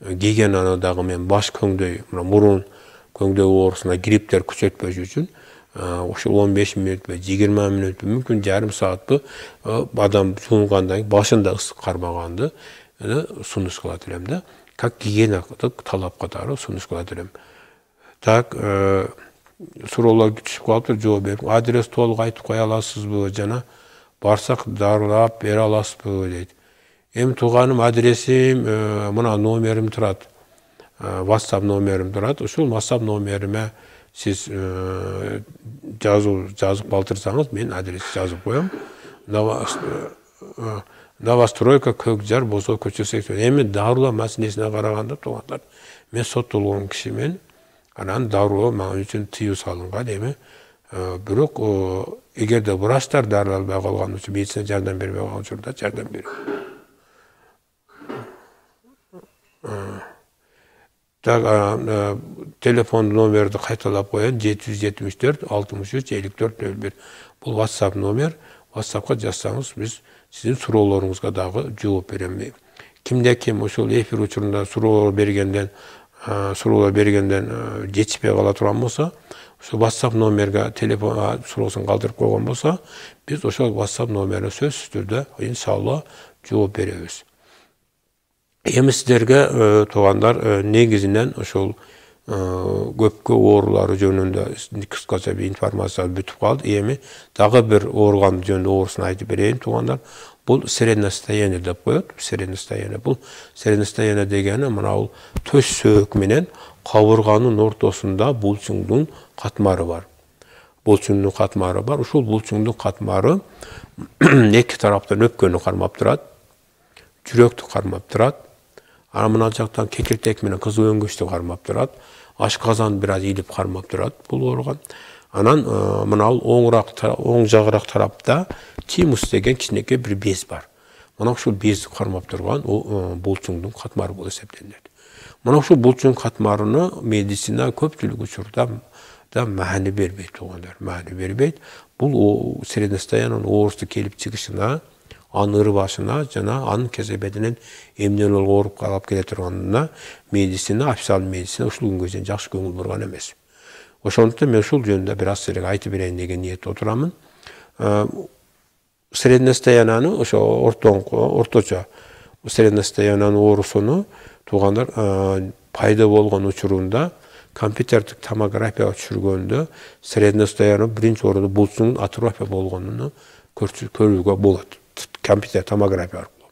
гигиенадагы мен баш көңдөй, мурун көңдөй оорусуна грипптер күчөтпөш үчүн ошол 15 мүнөт, 20 мүнөт, мүмкүн жарым саат адам жуунгандан кийин башында ысык кармаганды сунуш кылат элем да. Как гигиенадык талап катары сунуш кылат элем. Так, суроолор түшүп калыптыр, жооп берип, адрес толук айтып кое аласызбы, жана барсак дарылап бере аласызбы дейт. Эми тууганым, адресим, мына номерим турат. WhatsApp номерим турат. Ушул WhatsApp номериме сиз жазып калтырсаңыз, мен адрес жазып коем. Новостройка Көкжар болсо көчө 80. Эми дарылоо маселесине караганда туугандар, мен соттолгон кишимен, анан дарылоо мага үчүн тыюу салынган. Эми бирок эгерде врачтар дарылай албай калган үчүн, медицина жардам бербей калган учурда жардам берет. Так, телефон номерди кайталап коеюн: 774 63 54 01. Бул WhatsApp номер. WhatsAppка жазсаңыз, биз сиздин суроолоруңузга дагы жооп берем. Кимде ким ошол эфир учурунда суроолор бергенден жетишпей кала турган болсо, ошол WhatsApp номерге телефон суроосун калтырып койгон болсо, биз ошол WhatsApp номерине сөзсүз түрдө иншалла жооп беребиз. Эми сиздерге туугандар, негизинен ошол көпкө оорулары жөнүндө кыскача бир информация бүтүп калды. Эми дагы бир ооруган жөнүндө оорусун айтып берейин туугандар. Бул среднее состояние деп коет. Среднее состояние. Бул среднее состояние дегени мына төш сөөк менен кабырганын ортосунда булчуңдун катмары бар. Булчуңдун катмары бар. Ушул булчуңдун катмары эки тараптан өпкөнү кармап турат, жүрөктү кармап турат. Ана мына жактан кекиртек менен кызыл өңгүчтү кармап турат. Ашказан бир аз илип кармап турат бул ооруган. Анан мына оң жагыраак тарапта тимус деген кичинекей бир без бар. Мына ушул безди кармап турган булчуңдун катмары болуп эсептелет. Мына ушул булчуң катмарыны медицина көпчүлүк учурда да маани бербейт туугандар, маани бербейт. Бул среднее состояние оорусу келип чыгышына, анын ырбашына жана анын кесепетинен эмнелер ооруп калып келе турганына медицина, официалдуу медицина ушул күнгө чейин жакшы көңүл бурган эмес. Ошондуктан мен ушул жөнүндө бир аз силерге айтып берейин деген ниетте отурамын. Среднее состоянияны ошо орточо среднее состоянияны оорусуну туугандар пайда болгон учурунда компьютердик томография түшүргөндө среднее состояние биринчи орунда булчуңдун атрофия болгонуну көрүүгө болот. Компьютер томография аркылуу.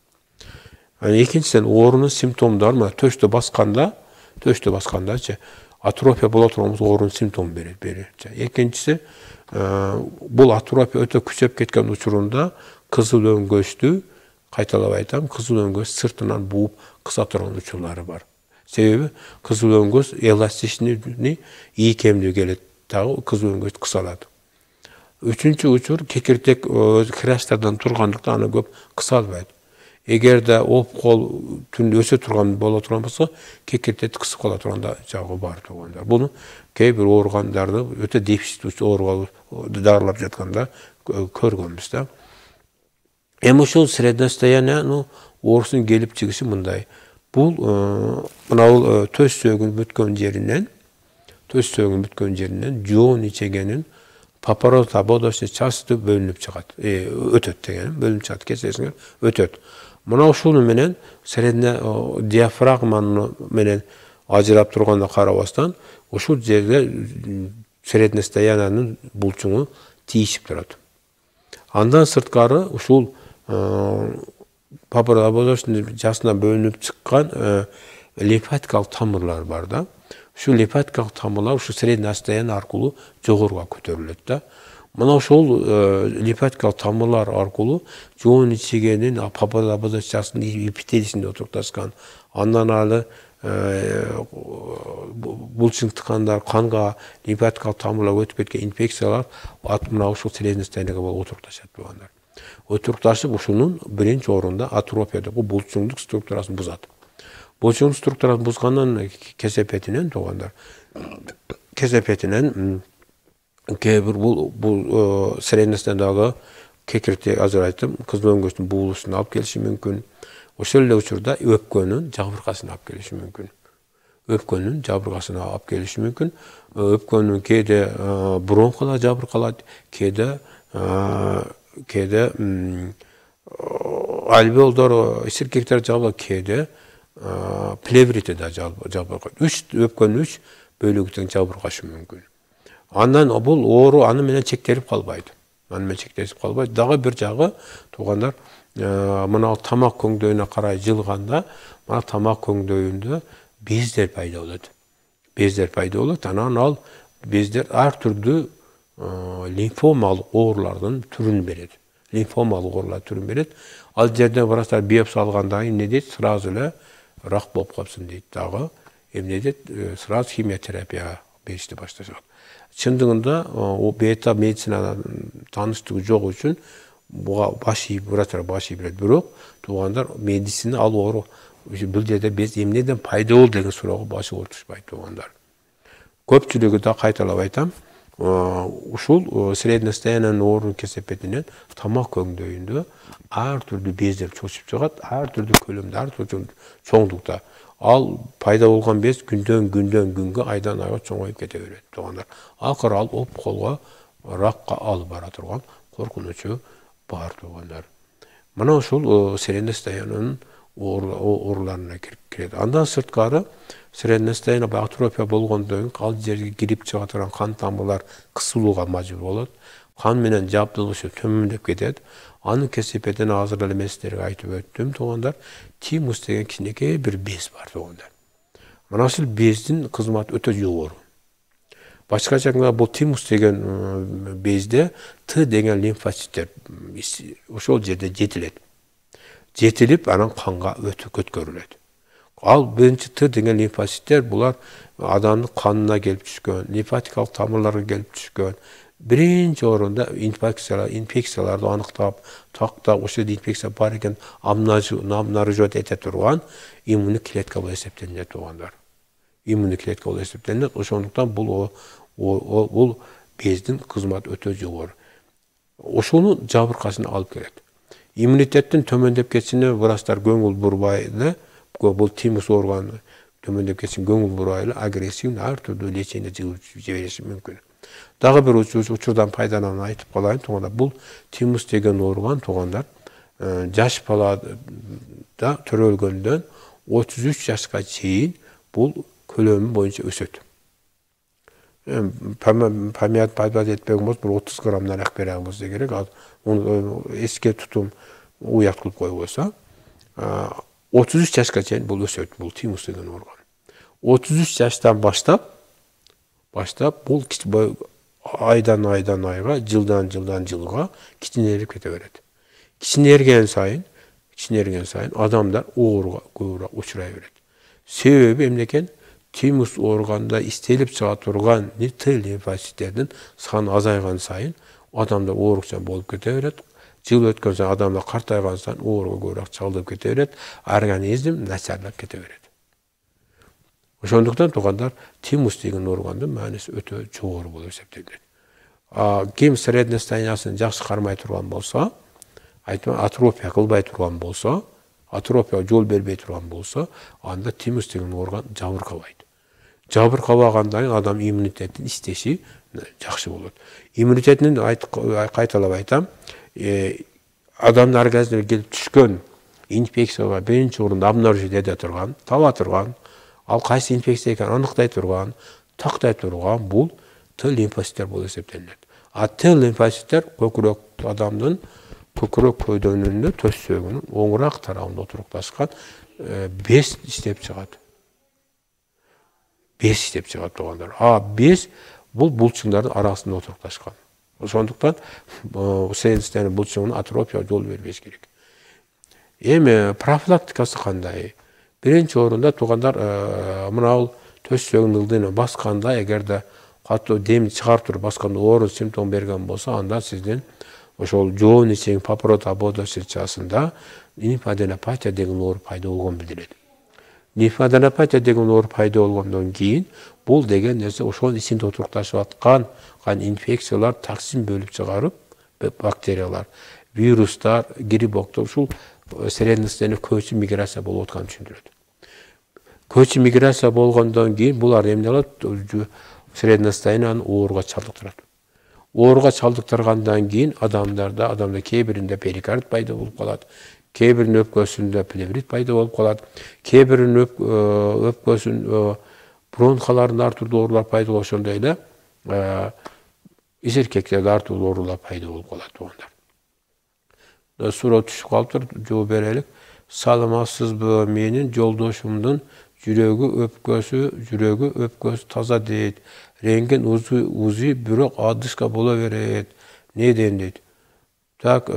Экинчиден оорунун симптомдору мына төштө баскандачы атрофия боло турган оорунун симптому берет. Экинчиси бул атрофия өтө күчөп кеткен учурунда кызыл өңгөчтү, кайталап айтам, кызыл өңгөч сыртынан бууп кыса турган учурлары бар. Себеби кызыл өңгөч эластичный ийкемдүү келет, дагы кызыл өңгөч кысалат. Үчүнчү учур кекиртек хрящтардан тургандыктан аны көп кысалбайт. Эгерде кол түндө өсө турган боло турган болсо, кекиртек кысып кала турган жагы бар туугандар. Буну кээ бир ооругандарды өтө дефицит ооруга дарылап жатканда көргөнбүз да. Эми ушул среднее состояние оорусунун келип чыгышы мындай. Бул мына төш сөөгүн бүткөн жеринен жоон ичегенин папороза бодочный части бөлүнүп чыгат. Өтөт деген, бөлүнүп чыгат, кесесиңер өтөт. Мына ушуну менен среднее диафрагманы менен ажырап турганда карабастан, ушул жерде среднее состояниянын булчуңу тийишип турат. Андан сырткары ушул папороза бодочный жасына бөлүнүп чыккан лимфатикалык тамырлар бар да. Ушул лимфатикалык тамырлар ушу среднее состояние аркылуу жогоруга көтөрүлөт да. Мына ушул лимфатикалык тамырлар аркылуу жоон ичегенин папороза бодочный жасынын эпителисинде отурукташкан. Андан ары булчуң тыкандар, канга лимфатикалык тамырлар өтүп кеткен инфекциялар мына ушул среднее состояниеге отурукташат туугандар. Отурукташып ушунун биринчи орунда атрофия деп булчуңдук структурасын бузат. Булчуңдук структурасын бузгандан кесепетинен туугандар, кесепетинен кээ бир бул среднее состояниедагы kekirte azыр ayттым, кызыл өңгөчтүн буулусун алып келиши мүмкүн. Ошол эле учурда өпкөнүн жабыркасын алып келиши мүмкүн. Өпкөнүн жабыркасын алып келиши мүмкүн. Өпкөнүн кээде бронхолор жабыркалат, кээде альвеолдор, исиркектер жабылат, кээде плеврите да жабыркайт. Өпкөнүн 3 бөлүгү жабыркашы мүмкүн. Андан бул оору аны менен чектелип калбайт. Дагы бир жагы туугандар, мына тамак көңдөйүнө карай жылганда, мына тамак көңдөйүндө бездер пайда болот. Анан ал бездер ар түрдүү лимфомалык оорулардын түрүн берет. Ал жерден врачтар биопсия алгандан кийин эмне дейт? Сразу эле рак болуп калыпсың дейт. Дагы эмне дейт? Сразу химиотерапия беришти башташат. Чындыгында бета медицинадан таныштыгы жок үчүн буга врачтар баш ийбирет. Бирок туугандар медицина ал оору бул жерде без эмнеден пайда болду деген суроого баш ортушпайт туугандар. Көпчүлүгү да кайталап айтам, ушул средностоянный оорунун кесепетинен тамак көңдөйүндө ар түрдүү бездер чочуп чыгат, ар түрдүү көлөмдө, ар түрдүү чоңдукта. Ал пайда болгон без күндөн күнгө, айдан айга чоңоюп кете берет туугандар. Акыры ал колго ракка алып бара турган коркунучу бар туугандар. Мына ушул средностоянный ооруларына кирет. Андан сырткары средностоянный атрофия болгондон кийин ал жерге кирип чыга турган кан тамырлар кысылууга мажбур болот. Кан менен жабдылышы төмөндөп кетет. Анын кесепетин азыр эле мен сиздерге айтып өттүм туугандар. Тимус деген кичинекей бир без бар туугандар. Мына ушул бездин кызматы өтө жогору. Башкача айтканда бул тимус деген безде Т деген лимфоциттер ошол жерде жетилип, анан канга көткөрүлөт. Ал биринчи Т деген лимфоциттер булар адамдын канына келип түшкөн, лимфатикалык тамырларга келип түшкөн. Биринчи орунда инфекцияларды аныктап, ошол инфекция бар экен обнаруживать эте турган иммундук клетка болуп эсептелинет туугандар. Ошондуктан бул бездин кызматы өтө жогору. Ошонун жабыркасын алып келет. Иммунитеттин төмөндөп кетишине врачтар көңүл бурбай эле, бул тимус оорганы төмөндөп кетишин көңүл бурбай эле агрессивный ар түрдүү лечение жибериши мүмкүн. Дагы бир учурдан пайдаланып айтып калайын туугандар. Бул тимус деген оорган туугандар жаш балада төрөлгөндөн 33 жашка чейин бул көлөмү боюнча өсөт. Памят этпеген болсо, 30 граммдан ак берген болсо керек. Муну эске тутум уят кылып койбосо, 33 жашка чейин бул өсөт, бул тимус деген оорган. 33 жаштан баштап бул айдан айга, жылдан жылга кичинерип кете берет. Кичинерген сайын адамдар ооруга көбүрөөк учурай берет. Себеби эмне экен? Тимус оорганда истелип чыга турган Т лимфоциттердин саны азайган сайын адамдар оорукчан болуп кете берет. Жыл өткөн сайын адамдар картайган сайын ооруга көбүрөөк чалдыгып кете берет. Организм начарлап кете берет. Ошондуктан туугандар тимус деген ооргандын мааниси өтө жогору болуп эсептелет. Ким средностояниясын жакшы кармай турган болсо, атрофия кылбай турган болсо, атрофияга жол бербей турган болсо, анда тимус деген оорган жабыркабайт. Жабыркабагандан кийин адам иммунитеттин иштеши жакшы болот. Иммунитетин кайталап айтам, адамдын организмине келип түшкөн инфекцияга биринчи орунда обнаружить эте турган, таба турган, ал кайсы инфекция экенин аныктай турган, тактай турган бул Т лимфоциттер болуп эсептелинет. Т лимфоциттер көкүрөк адамдын көкүрөк көйдөнүндө төс сөөгүнүн оңураак тарабында отурукташкан без иштеп чыгат. Туугандар. Без бул булчуңдардын арасында отурукташкан. Ошондуктан средностоянный булчуңуна атрофия жол бербеш керек. Эми профилактикасы кандай? Биринчи орунда туугандар мына төс сөөгүнүн ылдыйына басканда, эгерде катуу дем чыгартып басканда оору симптом берген болсо, анда сиздин ошол жоон ичең папорот абодосчасында лимфаденопатия деген оору пайда болгон билдирет. Лимфаденопатия деген оору пайда болгондон кийин бул деген нерсе ошол ичинде отурукташып аткан инфекциялар токсин бөлүп чыгарып, bakteriyalar, viruslar, griboktor, ушул Средностайны көчү миграция болуп атканын түшүндүрөт. Көчү миграция болгондон кийин булар эмне кылат? Средностайнаны ооруга чалдыктырат. Ооруга чалдыктыргандан кийин адамда кээ биринде перикард пайда болуп калат, кээ биринин өпкөсүндө плеврит пайда болуп калат, кээ биринин өпкөсүн бронхаларында ар түрдүү оорулар пайда болуп ошондой эле изеркектерде ар түрдүү оорулар пайда болуп калат туугандар. Суроо түшүп калыптыр, жооп берелик. Саламатсызбы? Менин жолдошумдун жүрөгү өпкөсү таза дейт. Рентген УЗИ бирок одышка боло берет. Неден дейт? Так,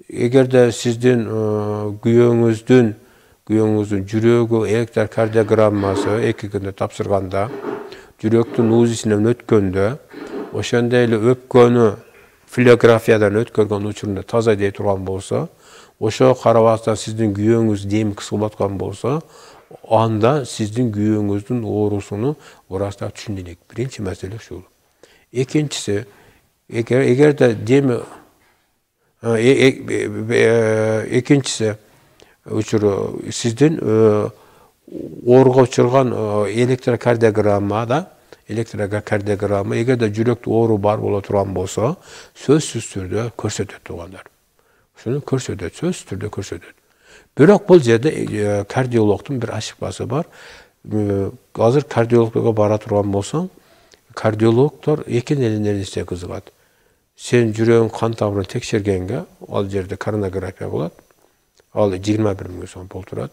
эгерде сиздин күйөөңүздүн жүрөгү электрокардиограммасы 2 күндө тапшырганда, жүрөктүн УЗИсинен өткөндө, ошондой эле өпкөнү флюорографиядан өткөргөн учурунда таза дей турган болсо, ошого карабастан сиздин күйөөңүз дем кысылып аткан болсо, анда сиздин күйөөңүздүн оорусуну врачтар түшүндүрөт. Биринчи маселе ушул. Экинчиси, эгерде дем экинчиси учуру сиздин ооруга учурган электрокардиограмма, эгерде жүрөктө оору бар боло турган болсо, сөзсүз түрдө көрсөтөт туугандар. Ушуну көрсөтөт, сөзсүз түрдө көрсөтөт. Бирок бул жерде кардиологдун бир ошибкасы бар. Азыр кардиологдорго бара турган болсоң, кардиологдор эки нерсе кызыгат. Сен жүрөгүң кан тамырын текшергенге, ал жерде коронография болот. Ал 21 000 сом пул турат.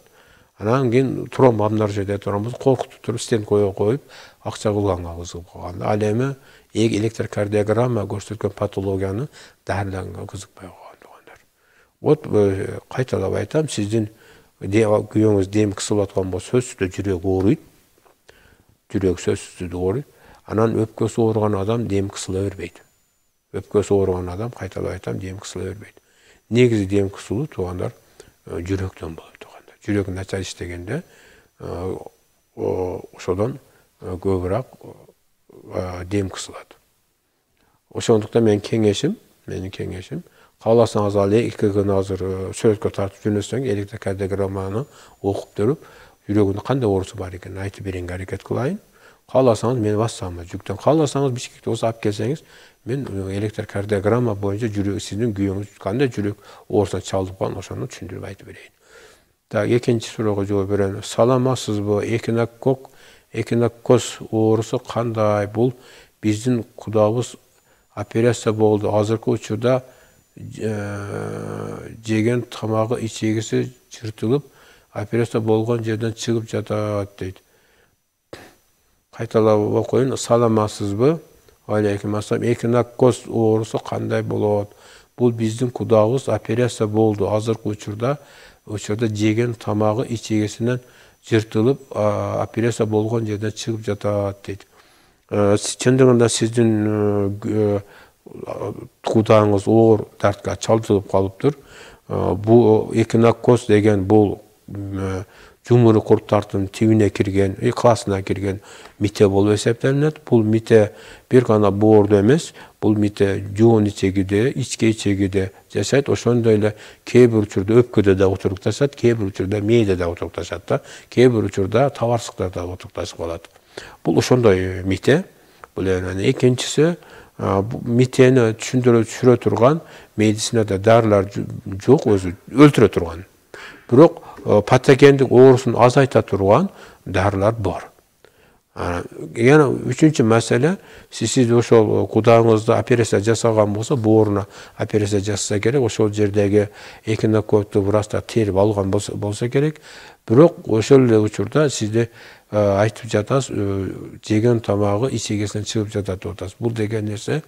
Анан кийин тромб обнаружение турган болсо, коркутуп туруп стенд коюп, акча кылганга кызыгып калган. Ал эми электрокардиограмма көрсөткөн патологияны дарыланганга кызыкпай калган туугандар. Вот кайталап айтам, сиздин күйөөңүз дем кысылып аткан болсо, сөзсүздө жүрөк ооруйт. Жүрөк сөзсүздө ооруйт. Анан өпкөсү ооруган адам дем кысыла бербейт. Өпкөсү ооруган адам, кайталап айтам, дем кысыла бербейт. Негизи дем кысылуу туугандар жүрөктөн болот. Жүрөк начар иштегенде ошодон көбүрөөк дем кысылат. Ошондуктан менин кеңешим, кааласаңыз ал 2 күн азыр сүрөткө тартып жөнөтсөң, электрокардиограмманы окуп көрүп, жүрөгүндө кандай оорусу бар экенин айтып берүүгө аракет кылайын. Кааласаңыз мени WhatsApp-ма жүктөн, кааласаңыз Бишкекте болсо алып келсеңиз, мен электрокардиограмма боюнча сиздин күйөөңүз кандай жүрөк оорусуна чалдыгып калган, ошону түшүндүрүп айтып берейин. Так, экинчи суроого жооп берем. Саламатсызбы? Экинококк оорусу кандай? Бул биздин кудабыз операция болду. Азыркы учурда жеген тамагы ичегиси жыртылып, операция болгон жерден чыгып жатат дейт. Кайталап окуйун. Саламатсызбы? Алейкум ассалам. Экинококк оорусу кандай болот? Бул биздин кудабыз операция болду. Азыркы учурда жеген тамагы ичегисинен жыртылып, операция болгон жерден чыгып жатат дейт. Чындыгында сиздин кудаңыз оор дартка чалдыгып калыптыр. Бул экинококк деген бул жумуру курттардын тибине кирген, классына кирген мите болуп эсептелинет. Бул мите бир гана боордо эмес, бул мите жоон ичегиде, ичке ичегиде жашайт. Ошондой эле кээ бир учурда өпкөдө да отурукташат, кээ бир учурда мээде да отурукташат да, кээ бир учурда табарсыктарда отурукташып калат. Бул ошондой мите. Бул экинчиси, митени түшүрө турган медицинада дарылар жок, өзү өлтүрө турган. Бирок патогендик оорусун азайта турган дарылар бар. Yana üçüncü mesele, siz ошол кудаңызды операция жасаган болсо, бооруна операция жасаса керек, ошол жердеги экинококкту врачтар терип алган болсо керек. Бирок ошол эле учурда сизде айтып жатасыз, жеген тамагы ичегесинен чыгып жатат деп атасыз. Бул деген нерсе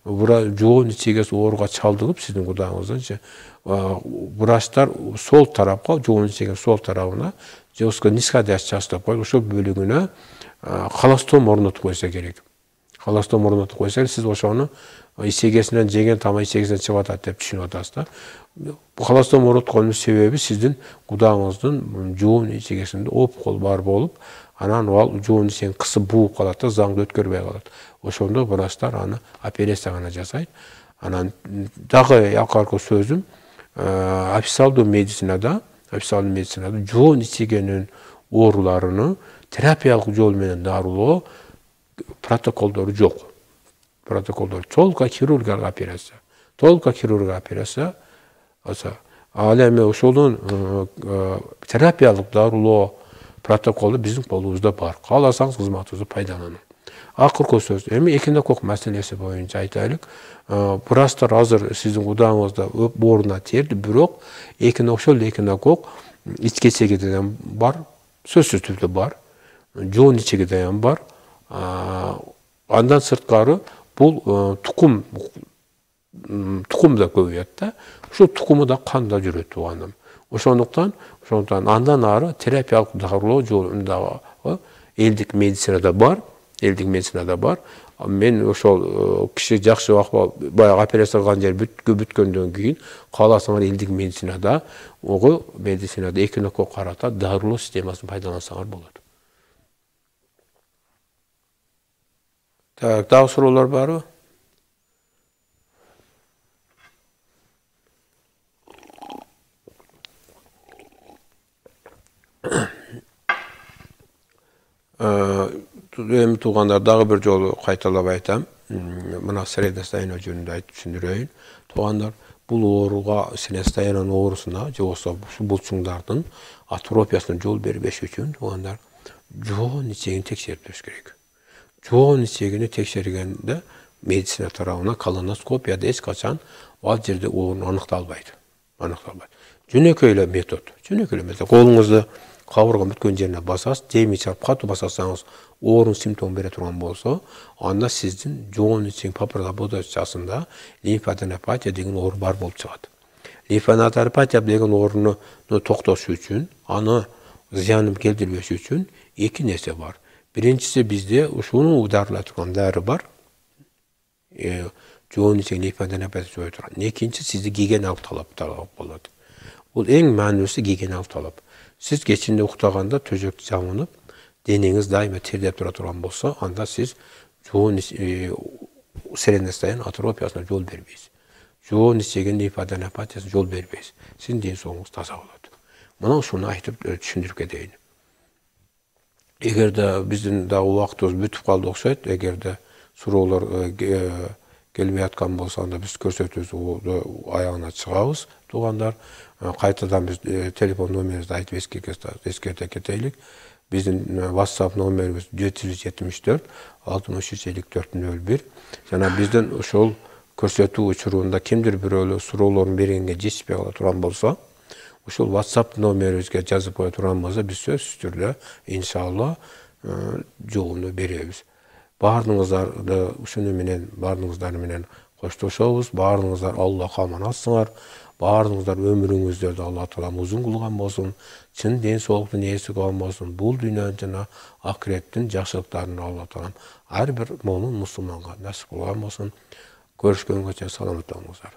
жоон ичегеси ооруга чалдыгып, сиздин кудаңыздын врачтар сол тарапка, жоон ичегенин сол тарабына жөскө нисходящий жасап коюп, ошол бөлүгүнө холостом орнотуп койсо керек. Холостом орнотуп койсо, сиз ошону ичегесинен жеген тамак ичегесинен чыгып атат деп түшүнүп атасыз да. Холостом орноткондун себеби сиздин кудаңыздын жоон ичегесинде опкол бар болуп, анан ал жоон ичегин кысып бууп калат да, заңды өткөрбөй калат. Ошондо врачтар аны операция гана жасайт. Анан дагы акыркы сөзүм, официалдуу медицинада жоон ичегенин ооруларыны терапиялык жол менен дарылоо протоколдору жок. Протоколдор толук хирургиялык операция. Ал эми ошолун терапиялык дарылоо протоколу биздин колубузда бар. Кааласаңыз кызматыбызды пайдаланыңыз. Акыркы сөз, эми экинокок маселеси боюнча айтайлык. Врачтар азыр сиздин кудагыңызда ордуна терди, бирок ошол экинокок ич кечегиде бар, сөзсүз түрдө бар. Жоон ичегиде бар. Андан сырткары бул тукум да көбөйөт да. Ошол тукуму да канда жүрөт тууганым. Ошондуктан андан ары терапиялык дарылоо жолунда элдик медицинада бар. Мен ошол киши жакшы баягы операция кылган жер бүткөндөн кийин кааласаңар элдик медицинада экинокок карата дарылоо системасын пайдалансаңар болот. Так, дагы суроолор барбы? Эми туугандар, дагы бир жолу кайталап айтам. Мына средностояние жөнүндө айтып түшүндүрөйүн. Туугандар, бул ооруга, средностояние оорусуна, же болбосо булчуңдардын атрофиясына жол бербеш үчүн туугандар жоон ичегин текшерип туруш керек. Жоон ичегини текшергенде медицина тарабынан колоноскопияда эч качан ал жерде оору аныкталбайт. Жөнөкөй эле метод. Колуңузду кабырга бүткөн жерине басасыз, жеми чарп катуу басасаңыз, оорунун симптомун бере турган болсо, анда сиздин жоон ичең папиллопатиясында лимфаденопатия деген оору бар болуп чыгат. Лимфаденопатия деген ооруну токтош үчүн, аны зыянын келтирбеш үчүн эки нерсе бар. Биринчиси, бизде ушуну дарылай турган дары бар. Жоон ичең лимфаденопатия жое турган. Экинчи, сизде гигиеналык талап болот. Бул эң маанилүүсү гигиеналык талап. Сиз кечинде уктаганда төжөктү жамынып, денеңиз дайыма тердеп тура турган болсо, анда сиз жоон средностояние атрофиясына жол бербейсиз. Жоон ичегин лимфаденопатиясына жол бербейсиз. Сиздин ден соолугуңуз таза болот. Мына ушуну айтып түшүндүрүп кетейин. Эгерде биздин дагы убактыбыз бүтүп калды окшойт, эгерде суроолор келбей аткан болсо, анда биз көрсөтүүбүздү аягына чыгабыз. Туугандар, кайтадан биз телефон номерибизди айтып эскерте кетелик. Биздин WhatsApp номерибиз 774 635401. Жана биздин ошол көрсөтүү учурунда кимдир бирөөлөр суроолорун бергенге жетишпей кала турган болсо, ошол WhatsApp номерибизге жазып кое турган болсо, биз сөзсүз түрдө иншалла жообун беребиз. Баарыңыздарды ушуну менен коштошобуз. Баарыңыздар Аллахка аманатсыңар. Баарыңыздар өмүрүңүздөрдү Алла Таалам узун кылган болсун. Чын ден соолуктун ээси кылган болсун. Бул дүйнөнүн жана акыреттин жакшылыктарын Алла Таалам ар бир момун мусулманга насип кылган болсун. Көрүшкөнгө чейин саламатта болуңуздар.